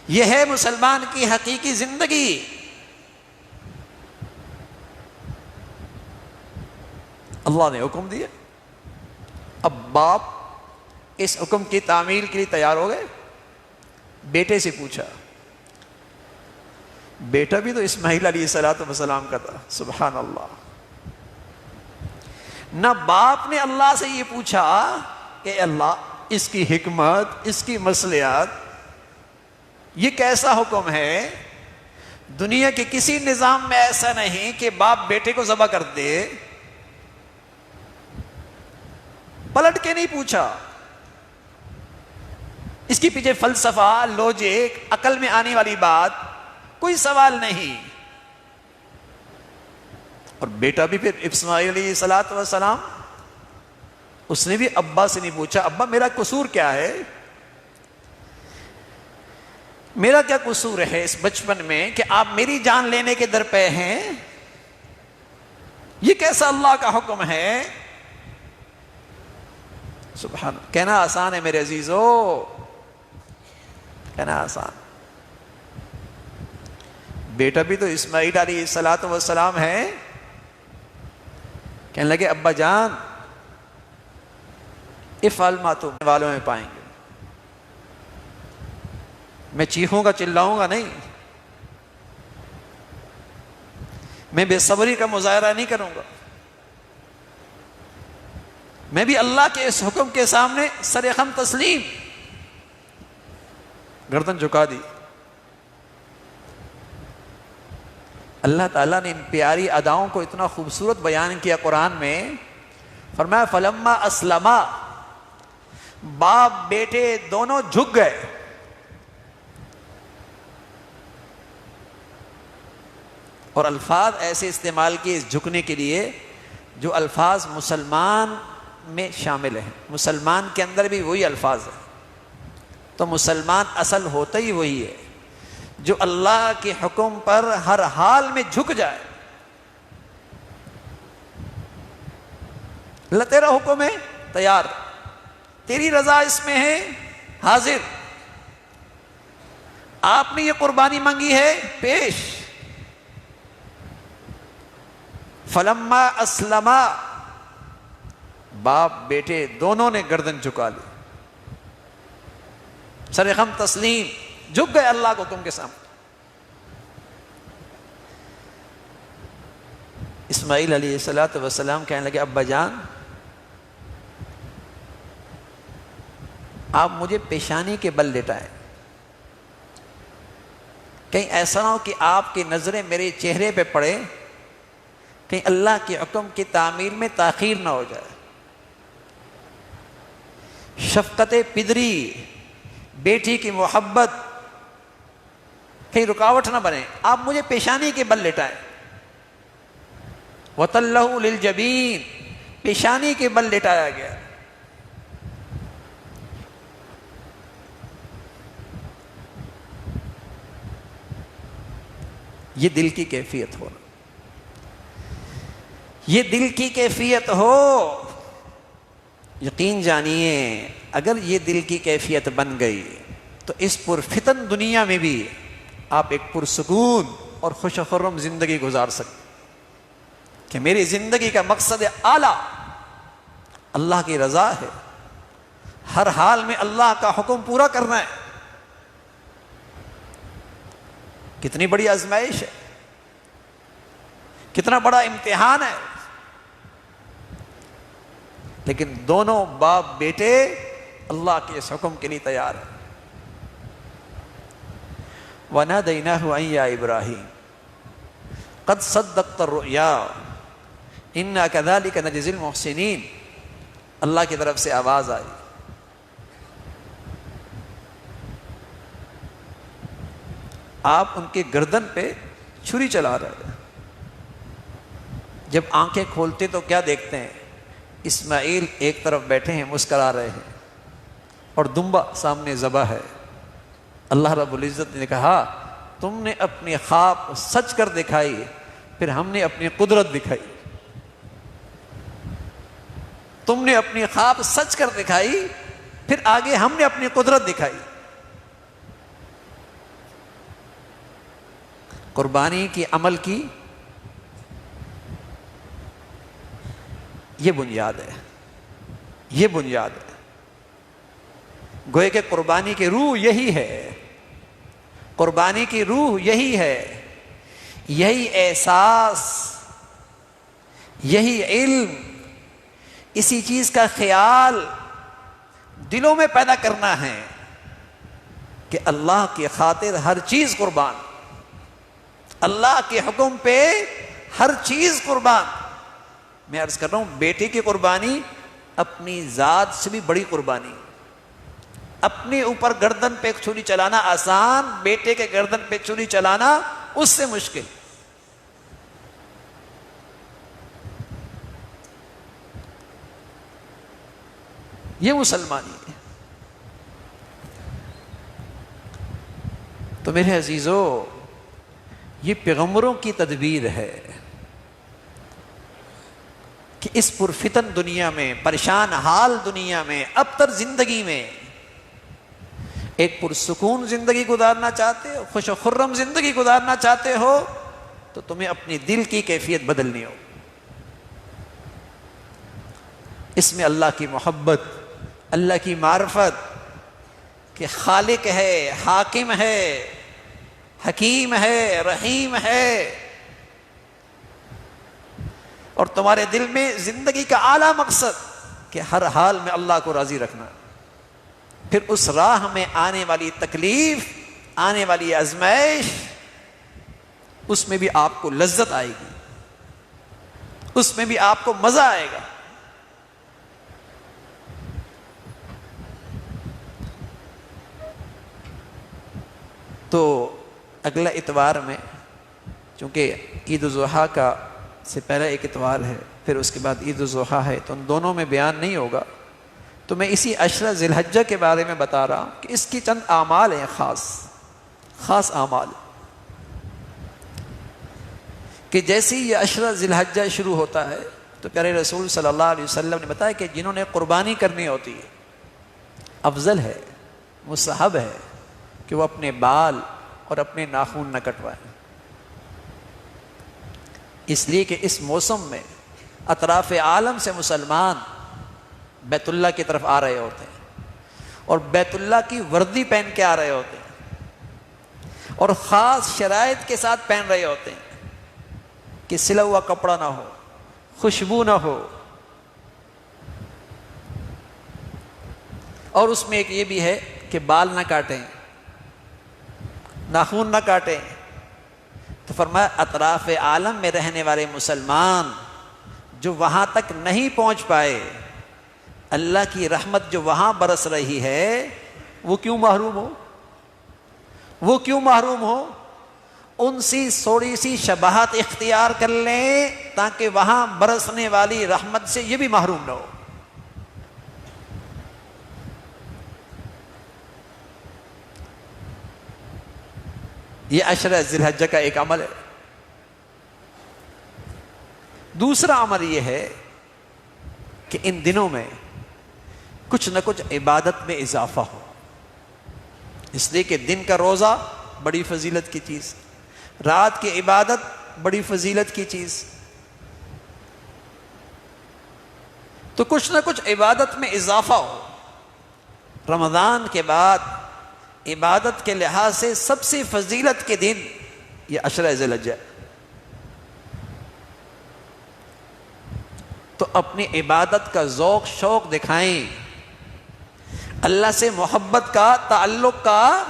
یہ ہے مسلمان کی حقیقی زندگی. اللہ نے حکم دیا، اب باپ اس حکم کی تعمیل کے لیے تیار ہو گئے. بیٹے سے پوچھا، بیٹا بھی تو اسماعیل علیہ السلام کا تھا. سبحان اللہ. نہ باپ نے اللہ سے یہ پوچھا کہ اللہ اس کی حکمت، اس کی مصلحت، یہ کیسا حکم ہے. دنیا کے کسی نظام میں ایسا نہیں کہ باپ بیٹے کو ذبح کر دے. پلٹ کے نہیں پوچھا. اس کے پیچھے فلسفہ، لوجک، عقل میں آنے والی بات کوئی سوال نہیں. اور بیٹا بھی پھر اسماعیل علیہ السلام، اس نے بھی ابا سے نہیں پوچھا ابا میرا قصور کیا ہے، میرا کیا قصور ہے اس بچپن میں کہ آپ میری جان لینے کے در پہ ہیں. یہ کیسا اللہ کا حکم ہے. سبحان. کہنا آسان ہے میرے عزیزو، کہنا آسان. بیٹا بھی تو اسماعیل علیہ السلام ہے. کہنے لگے ابا جان افعل ما تؤمر والوں میں پائیں گے. میں چیخوں گا، چلاؤں گا نہیں، میں بے صبری کا مظاہرہ نہیں کروں گا. میں بھی اللہ کے اس حکم کے سامنے سرخم تسلیم، گردن جھکا دی. اللہ تعالیٰ نے ان پیاری اداؤں کو اتنا خوبصورت بیان کیا قرآن میں. فرمایا فلما اسلما، باپ بیٹے دونوں جھک گئے. اور الفاظ ایسے استعمال کیے اس جھکنے کے لیے جو الفاظ مسلمان میں شامل ہیں. مسلمان کے اندر بھی وہی الفاظ ہیں. تو مسلمان اصل ہوتا ہی وہی ہے جو اللہ کے حکم پر ہر حال میں جھک جائے. اللہ تیرا حکم ہے تیار، تیری رضا اس میں ہے، حاضر، آپ نے یہ قربانی مانگی ہے، پیش۔ فلما اسلما، باپ بیٹے دونوں نے گردن جھکا لی، سر خم تسلیم، جھک گئے اللہ کو حکم کے سامنے۔ اسماعیل علیہ السلام کہنے لگے ابا جان آپ مجھے پیشانی کے بل لٹائیں، کہیں ایسا نہ ہو کہ آپ کی نظریں میرے چہرے پہ پڑے، کہیں اللہ کے حکم کی تعمیل میں تاخیر نہ ہو جائے۔ شفقت پدری، بیٹی کی محبت کہیں رکاوٹ نہ بنے، آپ مجھے پیشانی کے بل لٹائیں۔ وَتَلَّهُ لِلْجَبِينِ، پیشانی کے بل لٹایا گیا۔ یہ دل کی کیفیت ہونا، یہ دل کی کیفیت ہو، یقین جانیے اگر یہ دل کی کیفیت بن گئی تو اس پرفتن دنیا میں بھی آپ ایک پرسکون اور خوش و خرم زندگی گزار سکتے کہ میری زندگی کا مقصد اعلیٰ اللہ کی رضا ہے، ہر حال میں اللہ کا حکم پورا کرنا ہے۔ کتنی بڑی آزمائش ہے، کتنا بڑا امتحان ہے، لیکن دونوں باپ بیٹے اللہ کے اس حکم کے لیے تیار ہیں۔ وَنَادَيْنَاهُ أَن يَا إِبْرَاهِيمُ قَدْ صَدَّقْتَ الرُّؤْيَا إِنَّا كَذَلِكَ نَجْزِي الْمُحْسِنِينَ، اللہ کی طرف سے آواز آئی۔ آپ ان کے گردن پہ چھری چلا رہے ہیں، جب آنکھیں کھولتے تو کیا دیکھتے ہیں؟ اسماعیل ایک طرف بیٹھے ہیں مسکرا رہے ہیں اور دمبا سامنے ذبح ہے۔ اللہ رب العزت نے کہا تم نے اپنی خواب سچ کر دکھائی، پھر ہم نے اپنی قدرت دکھائی۔ تم نے اپنی خواب سچ کر دکھائی، پھر آگے ہم نے اپنی قدرت دکھائی۔ قربانی کی عمل کی یہ بنیاد ہے، یہ بنیاد ہے۔ گوئے کہ قربانی کی روح یہی ہے، قربانی کی روح یہی ہے، یہی احساس، یہی علم، اسی چیز کا خیال دلوں میں پیدا کرنا ہے کہ اللہ کی خاطر ہر چیز قربان، اللہ کے حکم پہ ہر چیز قربان۔ میں عرض کر رہا ہوں بیٹے کی قربانی اپنی ذات سے بھی بڑی قربانی، اپنے اوپر گردن پہ چھری چلانا آسان، بیٹے کے گردن پہ چھری چلانا اس سے مشکل۔ یہ مسلمانی ہے۔ تو میرے عزیزو، یہ پیغمبروں کی تدبیر ہے کہ اس پرفتن دنیا میں، پریشان حال دنیا میں، ابتر زندگی میں ایک پرسکون زندگی گزارنا چاہتے ہو، خوش و خرم زندگی گزارنا چاہتے ہو، تو تمہیں اپنی دل کی کیفیت بدلنی ہو۔ اس میں اللہ کی محبت، اللہ کی معرفت کہ خالق ہے، حاکم ہے، حکیم ہے، رحیم ہے، اور تمہارے دل میں زندگی کا اعلیٰ مقصد کہ ہر حال میں اللہ کو راضی رکھنا، پھر اس راہ میں آنے والی تکلیف، آنے والی آزمائش، اس میں بھی آپ کو لذت آئے گی، اس میں بھی آپ کو مزہ آئے گا۔ تو اگلا اتوار میں، چونکہ عید الاضحیٰ کا سے پہلے ایک اتوار ہے، پھر اس کے بعد عید الاضحیٰ ہے، تو ان دونوں میں بیان نہیں ہوگا، تو میں اسی عشرہ ذی الحجہ کے بارے میں بتا رہا ہوں کہ اس کی چند اعمال ہیں، خاص اعمال، کہ جیسے یہ عشرہ ذی الحجہ شروع ہوتا ہے تو پیارے رسول صلی اللہ علیہ وسلم نے بتایا کہ جنہوں نے قربانی کرنی ہوتی ہے، افضل ہے، مستحب ہے کہ وہ اپنے بال اور اپنے ناخن نہ کٹوائیں، اس لیے کہ اس موسم میں اطراف عالم سے مسلمان بیت اللہ کی طرف آ رہے ہوتے ہیں اور بیت اللہ کی وردی پہن کے آ رہے ہوتے ہیں اور خاص شرائط کے ساتھ پہن رہے ہوتے ہیں کہ سلا ہوا کپڑا نہ ہو، خوشبو نہ ہو، اور اس میں ایک یہ بھی ہے کہ بال نہ کاٹیں، ناخن نہ کاٹیں۔ تو فرمایا اطراف عالم میں رہنے والے مسلمان جو وہاں تک نہیں پہنچ پائے، اللہ کی رحمت جو وہاں برس رہی ہے، وہ کیوں محروم ہو؟ وہ کیوں محروم ہو؟ ان سی تھوڑی سی شباہت اختیار کر لیں تاکہ وہاں برسنے والی رحمت سے یہ بھی محروم نہ ہو۔ یہ عشرہ ذی الحجہ کا ایک عمل ہے۔ دوسرا عمل یہ ہے کہ ان دنوں میں کچھ نہ کچھ عبادت میں اضافہ ہو، اس لیے کہ دن کا روزہ بڑی فضیلت کی چیز، رات کی عبادت بڑی فضیلت کی چیز، تو کچھ نہ کچھ عبادت میں اضافہ ہو۔ رمضان کے بعد عبادت کے لحاظ سے سب سے فضیلت کے دن یہ عشرہ ذی الحجہ، تو اپنی عبادت کا ذوق شوق دکھائیں، اللہ سے محبت کا، تعلق کا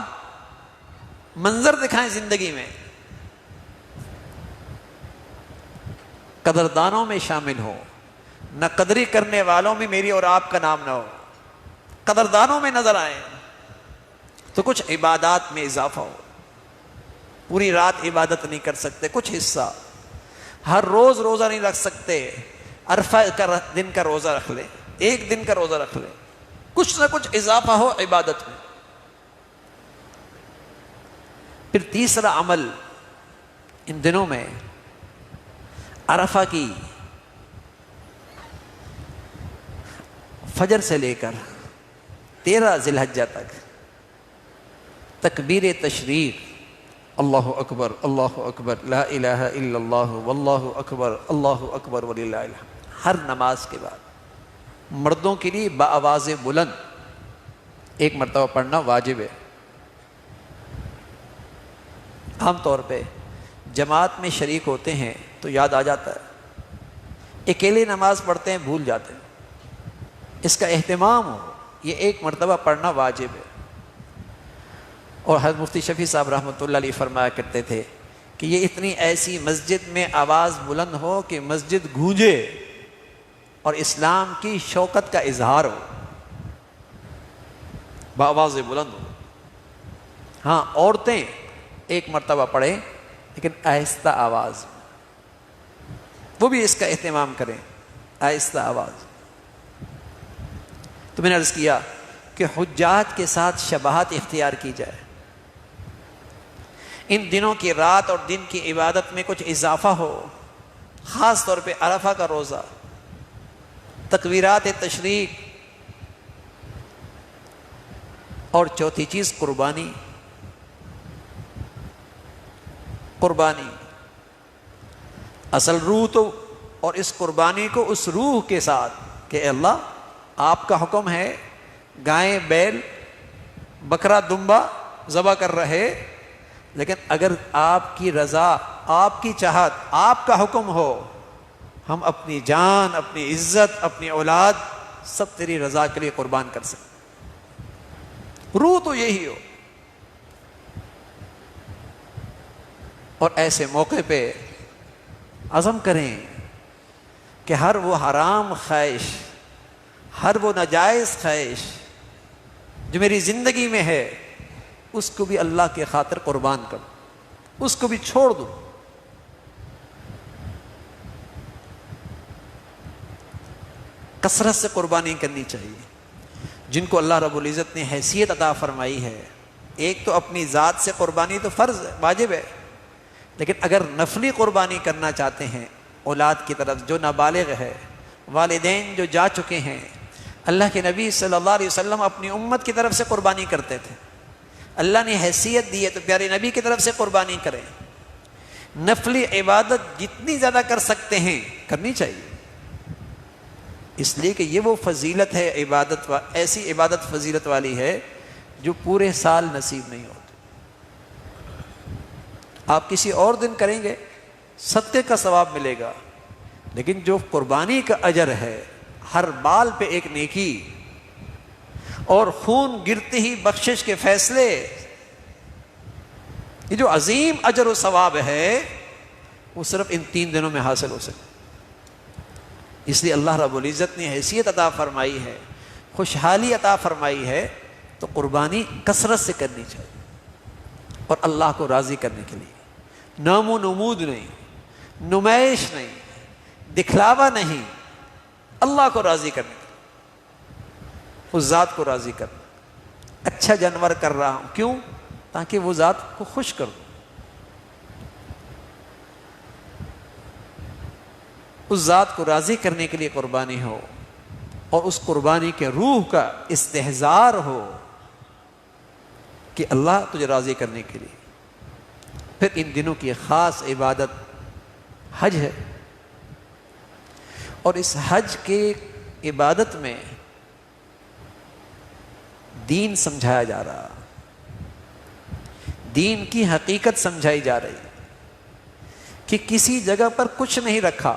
منظر دکھائیں زندگی میں، قدردانوں میں شامل ہو، نہ قدری کرنے والوں میں میری اور آپ کا نام نہ ہو، قدردانوں میں نظر آئیں۔ تو کچھ عبادات میں اضافہ ہو، پوری رات عبادت نہیں کر سکتے، کچھ حصہ، ہر روز روزہ نہیں رکھ سکتے، عرفہ کا دن کا روزہ رکھ لیں، ایک دن کا روزہ رکھ لیں، کچھ نہ کچھ اضافہ ہو عبادت میں۔ پھر تیسرا عمل ان دنوں میں عرفہ کی فجر سے لے کر 13 ذی الحجہ تک تکبیر تشریق، اللہ اکبر اللہ اکبر لا الہ الا اللہ واللہ اکبر اللہ اکبر وللہ الحمد، ہر نماز کے بعد مردوں کے لیے بآواز بلند ایک مرتبہ پڑھنا واجب ہے۔ عام طور پہ جماعت میں شریک ہوتے ہیں تو یاد آ جاتا ہے، اکیلے نماز پڑھتے ہیں بھول جاتے ہیں، اس کا اہتمام ہو، یہ ایک مرتبہ پڑھنا واجب ہے۔ اور حضرت مفتی شفیع صاحب رحمۃ اللہ علیہ فرمایا کرتے تھے کہ یہ اتنی ایسی مسجد میں آواز بلند ہو کہ مسجد گونجے اور اسلام کی شوکت کا اظہار ہو، بآواز بلند ہو۔ ہاں عورتیں ایک مرتبہ پڑھیں لیکن آہستہ آواز، وہ بھی اس کا اہتمام کریں، آہستہ آواز۔ تو میں نے عرض کیا کہ حجاج کے ساتھ شباہت اختیار کی جائے، ان دنوں کی رات اور دن کی عبادت میں کچھ اضافہ ہو، خاص طور پہ عرفہ کا روزہ، تکبیرات تشریق، اور چوتھی چیز قربانی۔ قربانی اصل روح تو، اور اس قربانی کو اس روح کے ساتھ کہ اللہ آپ کا حکم ہے گائیں بیل بکرا دمبا ذبح کر رہے، لیکن اگر آپ کی رضا، آپ کی چاہت، آپ کا حکم ہو، ہم اپنی جان، اپنی عزت، اپنی اولاد سب تیری رضا کے لیے قربان کر سکتے، روح تو یہی ہو۔ اور ایسے موقع پہ عزم کریں کہ ہر وہ حرام خواہش، ہر وہ ناجائز خواہش جو میری زندگی میں ہے، اس کو بھی اللہ کے خاطر قربان کروں، اس کو بھی چھوڑ دوں۔ کثرت سے قربانی کرنی چاہیے، جن کو اللہ رب العزت نے حیثیت عطا فرمائی ہے۔ ایک تو اپنی ذات سے قربانی تو فرض ہے، واجب ہے، لیکن اگر نفلی قربانی کرنا چاہتے ہیں اولاد کی طرف جو نابالغ ہے، والدین جو جا چکے ہیں، اللہ کے نبی صلی اللہ علیہ وسلم اپنی امت کی طرف سے قربانی کرتے تھے۔ اللہ نے حیثیت دی ہے تو پیارے نبی کی طرف سے قربانی کریں۔ نفلی عبادت جتنی زیادہ کر سکتے ہیں کرنی چاہیے، اس لیے کہ یہ وہ فضیلت ہے، عبادت ایسی عبادت فضیلت والی ہے جو پورے سال نصیب نہیں ہوتی۔ آپ کسی اور دن کریں گے صدقے کا ثواب ملے گا، لیکن جو قربانی کا اجر ہے، ہر بال پہ ایک نیکی اور خون گرتے ہی بخشش کے فیصلے، یہ جو عظیم اجر و ثواب ہے وہ صرف ان 3 دنوں میں حاصل ہو سکے۔ اس لیے اللہ رب العزت نے حیثیت عطا فرمائی ہے، خوشحالی عطا فرمائی ہے، تو قربانی کثرت سے کرنی چاہیے اور اللہ کو راضی کرنے کے لیے، نام و نمود نہیں، نمائش نہیں، دکھلاوا نہیں، اللہ کو راضی کرنے کے لیے، اس ذات کو راضی کرنا۔ اچھا جانور کر رہا ہوں، کیوں؟ تاکہ وہ ذات کو خوش کر دوں، اس ذات کو راضی کرنے کے لیے قربانی ہو، اور اس قربانی کے روح کا استحضار ہو کہ اللہ تجھے راضی کرنے کے لیے۔ پھر ان دنوں کی خاص عبادت حج ہے، اور اس حج کے عبادت میں دین سمجھایا جا رہا، دین کی حقیقت سمجھائی جا رہی کہ کسی جگہ پر کچھ نہیں رکھا،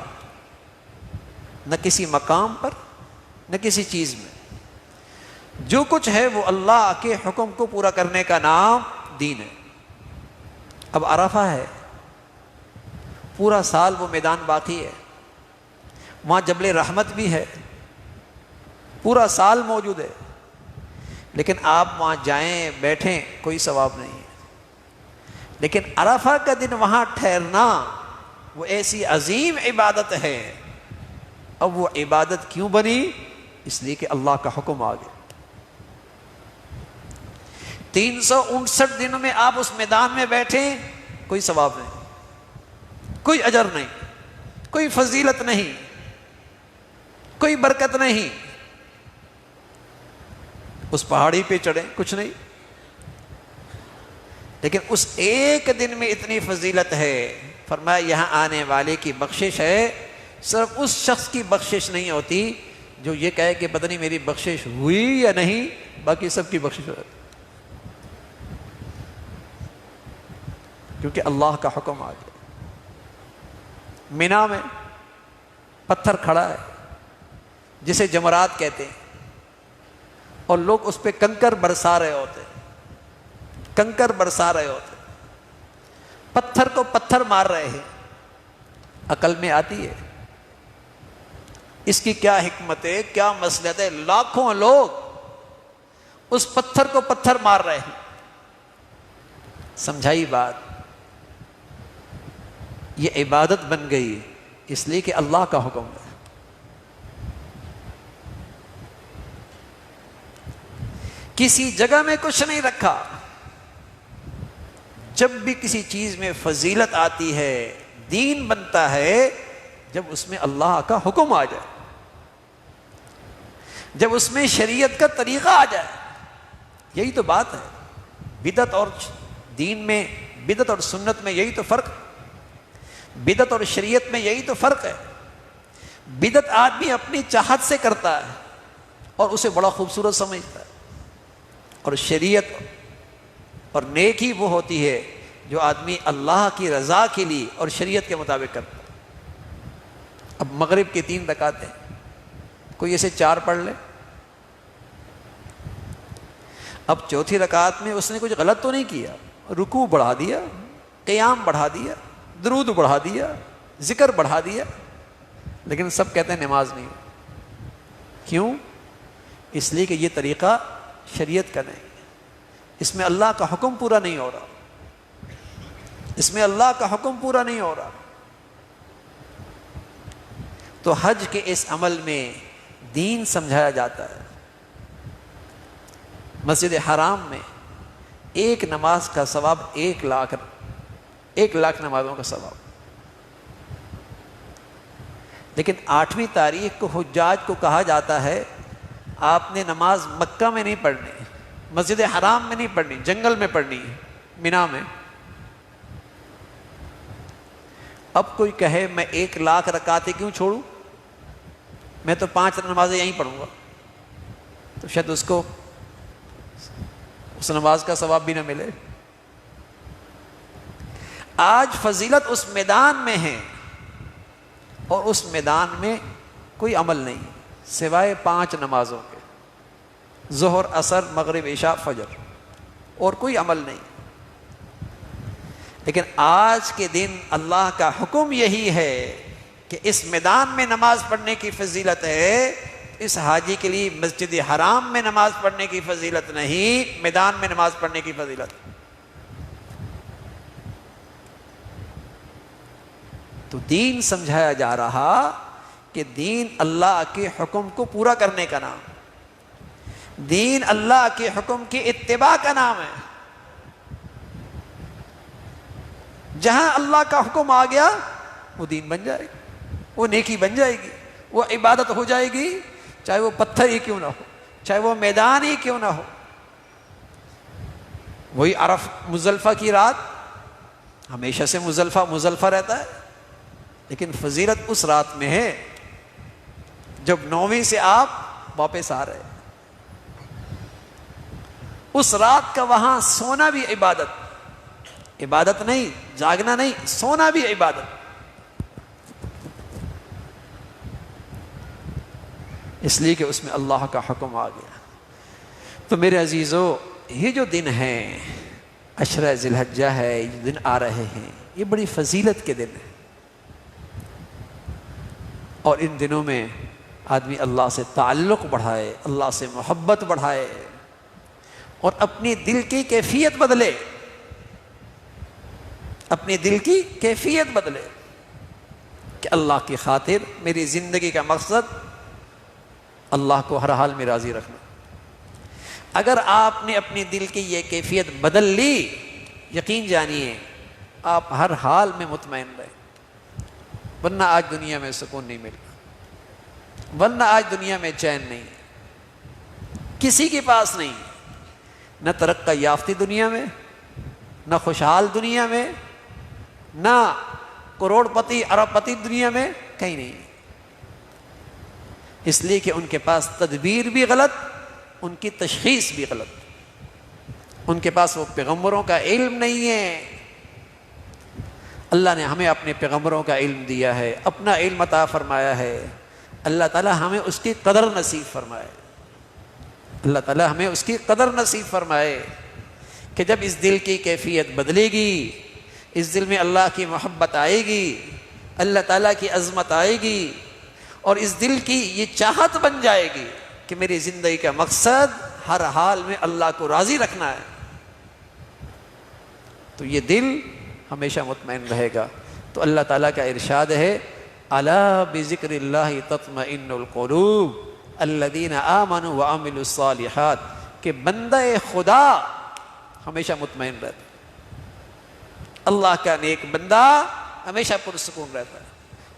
نہ کسی مقام پر، نہ کسی چیز میں، جو کچھ ہے وہ اللہ کے حکم کو پورا کرنے کا نام دین ہے۔ اب عرفہ ہے، پورا سال وہ میدان باقی ہے، وہاں جبل رحمت بھی ہے، پورا سال موجود ہے، لیکن آپ وہاں جائیں بیٹھیں کوئی ثواب نہیں ہے۔ لیکن عرفہ کا دن وہاں ٹھہرنا وہ ایسی عظیم عبادت ہے۔ اب وہ عبادت کیوں بنی؟ اس لیے کہ اللہ کا حکم آ گیا۔ 359 دنوں میں آپ اس میدان میں بیٹھیں، کوئی ثواب نہیں، کوئی اجر نہیں، کوئی فضیلت نہیں، کوئی برکت نہیں۔ اس پہاڑی پہ چڑھیں، کچھ نہیں، لیکن اس ایک دن میں اتنی فضیلت ہے۔ فرمایا یہاں آنے والے کی بخشش ہے، صرف اس شخص کی بخشش نہیں ہوتی جو یہ کہے کہ پتہ نہیں میری بخشش ہوئی یا نہیں، باقی سب کی بخشش ہوتی، کیونکہ اللہ کا حکم آ گیا۔ مینا میں پتھر کھڑا ہے جسے جمرات کہتے ہیں، اور لوگ اس پہ کنکر برسا رہے ہوتے، کنکر برسا رہے ہوتے، پتھر کو پتھر مار رہے ہیں۔ عقل میں آتی ہے اس کی کیا حکمت ہے، کیا مصلحت ہے؟ لاکھوں لوگ اس پتھر کو پتھر مار رہے ہیں۔ سمجھائی بات؟ یہ عبادت بن گئی اس لیے کہ اللہ کا حکم ہے۔ کسی جگہ میں کچھ نہیں رکھا۔ جب بھی کسی چیز میں فضیلت آتی ہے، دین بنتا ہے، جب اس میں اللہ کا حکم آ جائے، جب اس میں شریعت کا طریقہ آ جائے۔ یہی تو بات ہے۔ بدعت اور دین میں، بدعت اور سنت میں یہی تو فرق ہے، بدعت اور شریعت میں یہی تو فرق ہے۔ بدعت آدمی اپنی چاہت سے کرتا ہے اور اسے بڑا خوبصورت سمجھتا ہے، اور شریعت اور نیکی وہ ہوتی ہے جو آدمی اللہ کی رضا کے لیے اور شریعت کے مطابق کرتا ہے۔ اب مغرب کی 3 رکعتیں، کوئی ایسے 4 پڑھ لے، اب چوتھی رکعت میں اس نے کچھ غلط تو نہیں کیا، رکوع بڑھا دیا، قیام بڑھا دیا، درود بڑھا دیا، ذکر بڑھا دیا، لیکن سب کہتے ہیں نماز نہیں ہوئی۔ کیوں؟ اس لیے کہ یہ طریقہ شریعت کا نہیں، اس میں اللہ کا حکم پورا نہیں ہو رہا، اس میں اللہ کا حکم پورا نہیں ہو رہا۔ تو حج کے اس عمل میں دین سمجھایا جاتا ہے۔ مسجد حرام میں ایک نماز کا ثواب 1 لاکھ نمازوں کا ثواب۔ لیکن 8ویں تاریخ کو حجاج کو کہا جاتا ہے آپ نے نماز مکہ میں نہیں پڑھنی، مسجد حرام میں نہیں پڑھنی، جنگل میں پڑھنی، مینا میں۔ اب کوئی کہے میں 1,00,000 رکعتیں کیوں چھوڑوں، میں تو 5 نمازیں یہیں پڑھوں گا، تو شاید اس کو اس نماز کا ثواب بھی نہ ملے۔ آج فضیلت اس میدان میں ہے، اور اس میدان میں کوئی عمل نہیں سوائے 5 نمازوں کے، ظہر، عصر، مغرب، عشاء، فجر، اور کوئی عمل نہیں۔ لیکن آج کے دن اللہ کا حکم یہی ہے کہ اس میدان میں نماز پڑھنے کی فضیلت ہے، اس حاجی کے لیے مسجد حرام میں نماز پڑھنے کی فضیلت نہیں، میدان میں نماز پڑھنے کی فضیلت۔ تو دین سمجھایا جا رہا کہ دین اللہ کے حکم کو پورا کرنے کا نام، دین اللہ کے حکم کی اتباع کا نام ہے۔ جہاں اللہ کا حکم آ گیا وہ دین بن جائے گی، وہ نیکی بن جائے گی، وہ عبادت ہو جائے گی، چاہے وہ پتھر ہی کیوں نہ ہو، چاہے وہ میدان ہی کیوں نہ ہو۔ وہی عرف مزدلفہ کی رات ہمیشہ سے مزدلفہ رہتا ہے، لیکن فضیلت اس رات میں ہے جب 9ویں سے آپ واپس آ رہے۔ اس رات کا وہاں سونا بھی عبادت نہیں، جاگنا نہیں، سونا بھی عبادت، اس لیے کہ اس میں اللہ کا حکم آ گیا۔ تو میرے عزیزو، یہ جو دن ہیں، عشرہ ذی الحجہ ہے، یہ دن آ رہے ہیں، یہ بڑی فضیلت کے دن ہیں، اور ان دنوں میں آدمی اللہ سے تعلق بڑھائے، اللہ سے محبت بڑھائے، اور اپنی دل کی کیفیت بدلے، اپنی دل کی کیفیت بدلے کہ اللہ کی خاطر میری زندگی کا مقصد اللہ کو ہر حال میں راضی رکھنا۔ اگر آپ نے اپنی دل کی یہ کیفیت بدل لی، یقین جانیے آپ ہر حال میں مطمئن رہے، ورنہ آج دنیا میں سکون نہیں ملتا، ورنہ آج دنیا میں چین نہیں، کسی کے پاس نہیں، نہ ترقی یافتہ دنیا میں، نہ خوشحال دنیا میں، نہ کروڑ پتی ارب پتی دنیا میں، کہیں نہیں، اس لیے کہ ان کے پاس تدبیر بھی غلط، ان کی تشخیص بھی غلط، ان کے پاس وہ پیغمبروں کا علم نہیں ہے۔ اللہ نے ہمیں اپنے پیغمبروں کا علم دیا ہے، اپنا علم عطا فرمایا ہے، اللہ تعالی ہمیں اس کی قدر نصیب فرمائے، اللہ تعالی ہمیں اس کی قدر نصیب فرمائے کہ جب اس دل کی کیفیت بدلے گی، اس دل میں اللہ کی محبت آئے گی، اللہ تعالیٰ کی عظمت آئے گی، اور اس دل کی یہ چاہت بن جائے گی کہ میری زندگی کا مقصد ہر حال میں اللہ کو راضی رکھنا ہے، تو یہ دل ہمیشہ مطمئن رہے گا۔ تو اللہ تعالیٰ کا ارشاد ہے، الا بذکر اللہ تطمئن القلوب الذین آمنوا وعملوا الصالحات، کہ بندہ خدا ہمیشہ مطمئن رہتا ہے، اللہ کا نیک بندہ ہمیشہ پرسکون رہتا ہے،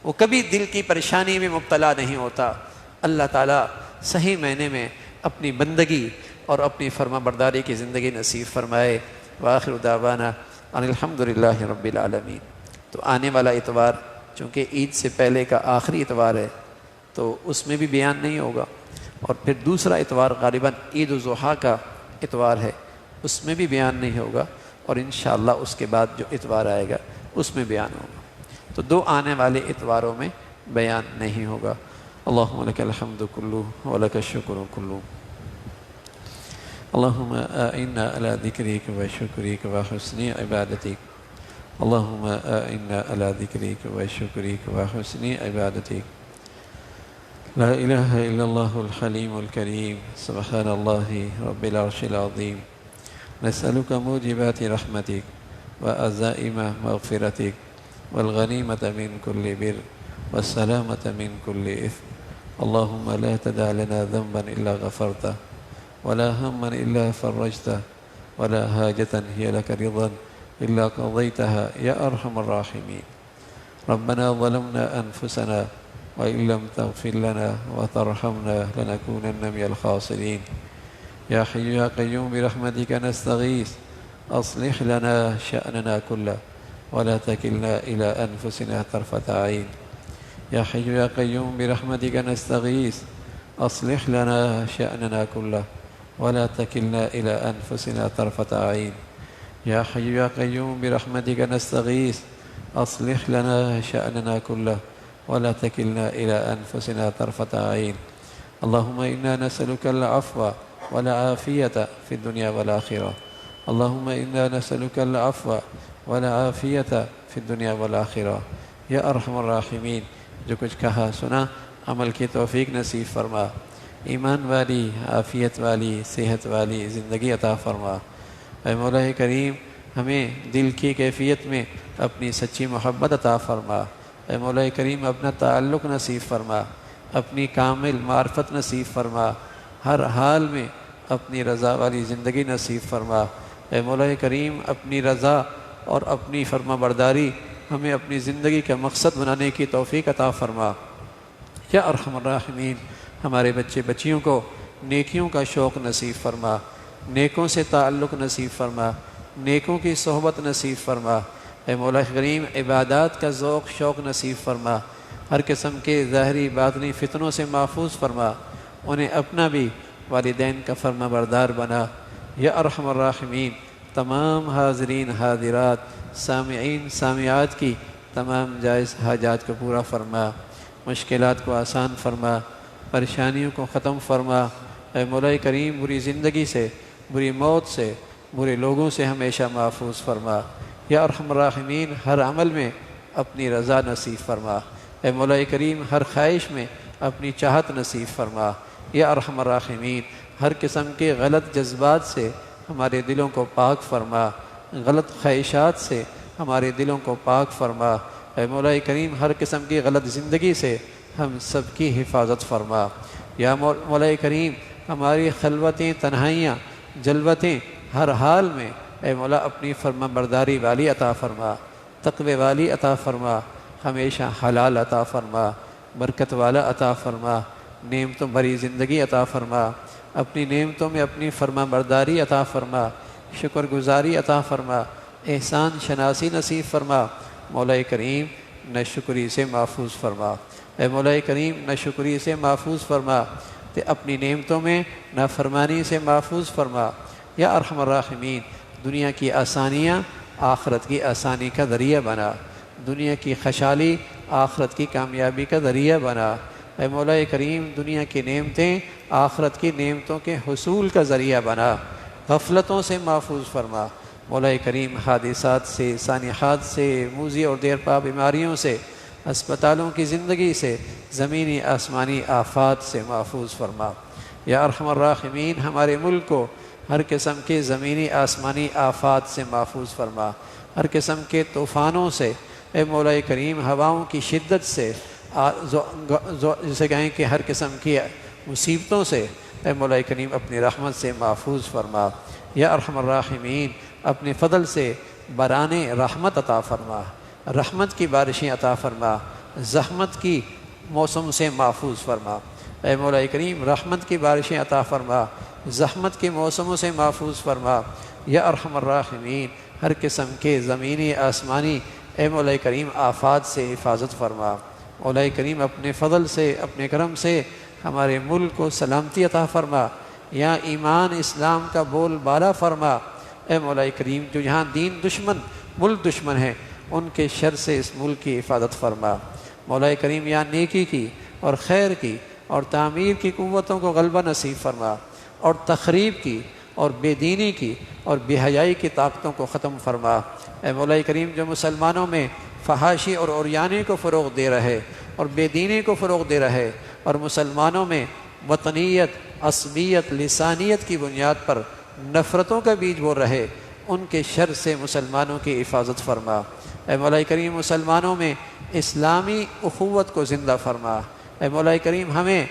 وہ کبھی دل کی پریشانی میں مبتلا نہیں ہوتا۔ اللہ تعالیٰ صحیح معنی میں اپنی بندگی اور اپنی فرما برداری کی زندگی نصیب فرمائے۔ وآخر دعوانا ان الحمدللہ رب العالمین۔ تو آنے والا اتوار چونکہ عید سے پہلے کا آخری اتوار ہے، تو اس میں بھی بیان نہیں ہوگا، اور پھر دوسرا اتوار غالباً عید الاضحیٰ کا اتوار ہے، اس میں بھی بیان نہیں ہوگا، اور انشاءاللہ اس کے بعد جو اتوار آئے گا اس میں بیان ہوگا۔ تو 2 آنے والے اتواروں میں بیان نہیں ہوگا۔ اللہم لک الحمد کلہ ولک الشکر کلہ، اللہم اعنا علی ذکرک و شکرک و حسن عبادتک، اللہم اعنا علی ذکرک و شکرک و حسن عبادتک، لا الہ الا اللہ الحلیم الکریم، سبحان اللہ رب العرش العظیم، نسألك موجبات رحمتك وعزائم مغفرتك والغنيمة من كل بر والسلامة من كل إثم، اللهم لا تدع لنا ذنبا إلا غفرته ولا هما إلا فرجته ولا حاجة هي لك رضا إلا قضيتها يا أرحم الراحمين۔ ربنا ظلمنا أنفسنا وإن لم تغفر لنا وترحمنا لنكونن من الخاسرين. يا حي يا قيوم برحمتك نستغيث أصلح لنا شأننا كله ولا تكلنا إلى أنفسنا طرفة عين. يا حي يا قيوم برحمتك نستغيث أصلح لنا شأننا كله ولا تكلنا إلى أنفسنا طرفة عين. يا حي يا قيوم برحمتك نستغيث أصلح لنا شأننا كله ولا تكلنا إلى أنفسنا طرفة عين. اللهم إنا نسألك العفو والعافية في الدنيا والآخرة. اللهم إنا نسألك العفو والعافية في الدنيا والآخرة. یا ارحم الراحمین، جو کچھ کہا سنا عمل کی توفیق نصیب فرما، ایمان والی، عافیت والی، صحت والی زندگی عطا فرما۔ اے مولا کریم، ہمیں دل کی کیفیت میں اپنی سچی محبت عطا فرما۔ اے مولا کریم، اپنا تعلق نصیب فرما، اپنی کامل معرفت نصیب فرما، ہر حال میں اپنی رضا والی زندگی نصیب فرما۔ اے مولا کریم، اپنی رضا اور اپنی فرما برداری ہمیں اپنی زندگی کا مقصد بنانے کی توفیق عطا فرما۔ یا ارحم الراحمین، ہمارے بچے بچیوں کو نیکیوں کا شوق نصیب فرما، نیکوں سے تعلق نصیب فرما، نیکوں کی صحبت نصیب فرما۔ اے مولا کریم، عبادات کا ذوق شوق نصیب فرما، ہر قسم کے ظاہری باطنی فتنوں سے محفوظ فرما، انہیں اپنا بھی والدین کا فرما بردار بنا۔ یا ارحم الراحمین، تمام حاضرین حاضرات، سامعین سامعات کی تمام جائز حاجات کو پورا فرما، مشکلات کو آسان فرما، پریشانیوں کو ختم فرما۔ اے مولا کریم، بری زندگی سے، بری موت سے، برے لوگوں سے ہمیشہ محفوظ فرما۔ یا ارحم الراحمین، ہر عمل میں اپنی رضا نصیب فرما۔ اے مولا کریم، ہر خواہش میں اپنی چاہت نصیب فرما۔ یا ارحم الراحمین، ہر قسم کے غلط جذبات سے ہمارے دلوں کو پاک فرما، غلط خواہشات سے ہمارے دلوں کو پاک فرما۔ اے مولا کریم، ہر قسم کی غلط زندگی سے ہم سب کی حفاظت فرما۔ یا مولا کریم، ہماری خلوتیں، تنہائیاں، جلوتیں ہر حال میں اے مولا اپنی فرما برداری والی عطا فرما، تقوی والی عطا فرما، ہمیشہ حلال عطا فرما، برکت والا عطا فرما، نعمتوں بھری زندگی عطا فرما، اپنی نعمتوں میں اپنی فرما برداری عطا فرما، شکر گزاری عطا فرما، احسان شناسی نصیب فرما۔ مولا کریم، نہ شکری سے محفوظ فرما۔ اے مولا کریم، نہ شکری سے محفوظ فرما، تے اپنی نعمتوں میں نافرمانی سے محفوظ فرما۔ یا ارحم الراحمین، دنیا کی آسانیاں آخرت کی آسانی کا ذریعہ بنا، دنیا کی خوشحالی آخرت کی کامیابی کا ذریعہ بنا۔ اے مولا کریم، دنیا کی نعمتیں آخرت کی نعمتوں کے حصول کا ذریعہ بنا، غفلتوں سے محفوظ فرما۔ مولا کریم، حادثات سے، سانحات سے، موذی اور دیرپا بیماریوں سے، اسپتالوں کی زندگی سے، زمینی آسمانی آفات سے محفوظ فرما۔ یا ارحم الراحمین، ہمارے ملک کو ہر قسم کے زمینی آسمانی آفات سے محفوظ فرما، ہر قسم کے طوفانوں سے، اے مولا کریم، ہواؤں کی شدت سے، جسے کہیں کہ ہر قسم کی مصیبتوں سے اے مولا کریم اپنی رحمت سے محفوظ فرما۔ یا ارحم الراحمین، اپنے فضل سے بران رحمت عطا فرما، رحمت کی بارشیں عطا فرما، زحمت کی موسم سے محفوظ فرما۔ اے مولا کریم، رحمت کی بارشیں عطا فرما، زحمت کے موسموں سے محفوظ فرما۔ یا ارحم الراحمین، ہر قسم کے زمینی آسمانی اے مولا کریم آفات سے حفاظت فرما۔ مولا کریم، اپنے فضل سے، اپنے کرم سے ہمارے ملک کو سلامتی عطا فرما، یہاں ایمان اسلام کا بول بالا فرما۔ اے مولا کریم، جو یہاں دین دشمن، ملک دشمن ہیں، ان کے شر سے اس ملک کی حفاظت فرما۔ مولا کریم، یہاں نیکی کی اور خیر کی اور تعمیر کی قوتوں کو غلبہ نصیب فرما، اور تخریب کی اور بے دینی کی اور بے حیائی کی طاقتوں کو ختم فرما۔ اے مولا کریم، جو مسلمانوں میں فحاشی اور عریانی کو فروغ دے رہے اور بے دینی کو فروغ دے رہے، اور مسلمانوں میں وطنیت، عصبیت، لسانیت کی بنیاد پر نفرتوں کا بیج بو رہے، ان کے شر سے مسلمانوں کی حفاظت فرما۔ اے مولا کریم، مسلمانوں میں اسلامی اخوت کو زندہ فرما۔ اے مولا کریم، ہمیں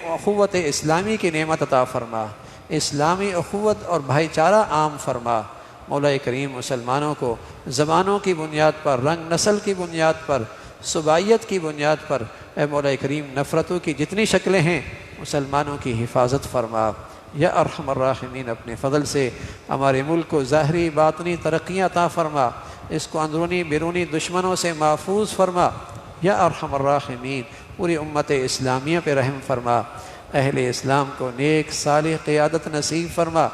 اخوت اسلامی کی نعمت عطا فرما، اسلامی اخوت اور بھائی چارہ عام فرما۔ مولا کریم، مسلمانوں کو زبانوں کی بنیاد پر، رنگ نسل کی بنیاد پر، صبائیت کی بنیاد پر اے مولا کریم نفرتوں کی جتنی شکلیں ہیں مسلمانوں کی حفاظت فرما۔ یا ارحم الراحمین اپنے فضل سے ہمارے ملک کو ظاہری باطنی ترقیاں عطا فرما، اس کو اندرونی بیرونی دشمنوں سے محفوظ فرما۔ یا ارحم الراحمین پوری امت اسلامیہ پہ رحم فرما، اہل اسلام کو نیک صالح قیادت نصیب فرما،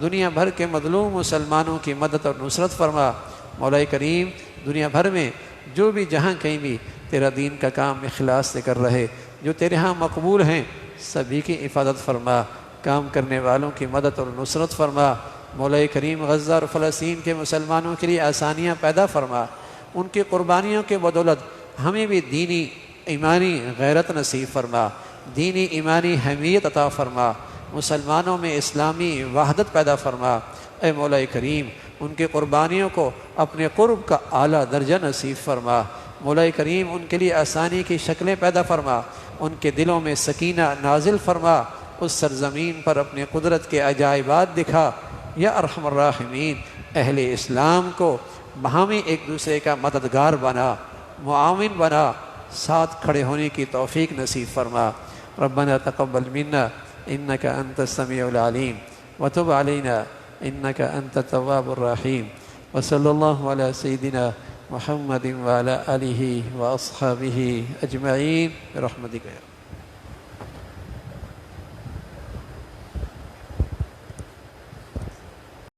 دنیا بھر کے مظلوم مسلمانوں کی مدد اور نصرت فرما۔ مولا کریم دنیا بھر میں جو بھی جہاں کہیں بھی تیرا دین کا کام اخلاص سے کر رہے، جو تیرے ہاں مقبول ہیں، سبھی کی حفاظت فرما، کام کرنے والوں کی مدد اور نصرت فرما۔ مولا کریم غزہ اور فلسطین کے مسلمانوں کے لیے آسانیاں پیدا فرما، ان کی قربانیوں کے بدولت ہمیں بھی دینی ایمانی غیرت نصیب فرما، دینی ایمانی حمیت عطا فرما، مسلمانوں میں اسلامی وحدت پیدا فرما۔ اے مولا کریم ان کی قربانیوں کو اپنے قرب کا اعلیٰ درجہ نصیب فرما۔ مولا کریم ان کے لیے آسانی کی شکلیں پیدا فرما، ان کے دلوں میں سکینہ نازل فرما، اس سرزمین پر اپنے قدرت کے عجائبات دکھا۔ یا ارحم الراحمین اہل اسلام کو باہمی ایک دوسرے کا مددگار بنا، معاون بنا، ساتھ کھڑے ہونے کی توفیق نصیب فرما۔ ربنا تقبل منا انك انت السميع العليم وتب علينا انك انت التواب الرحيم وصلى الله على سيدنا محمد وعلى آله واصحابه اجمعين برحمتك يا رب۔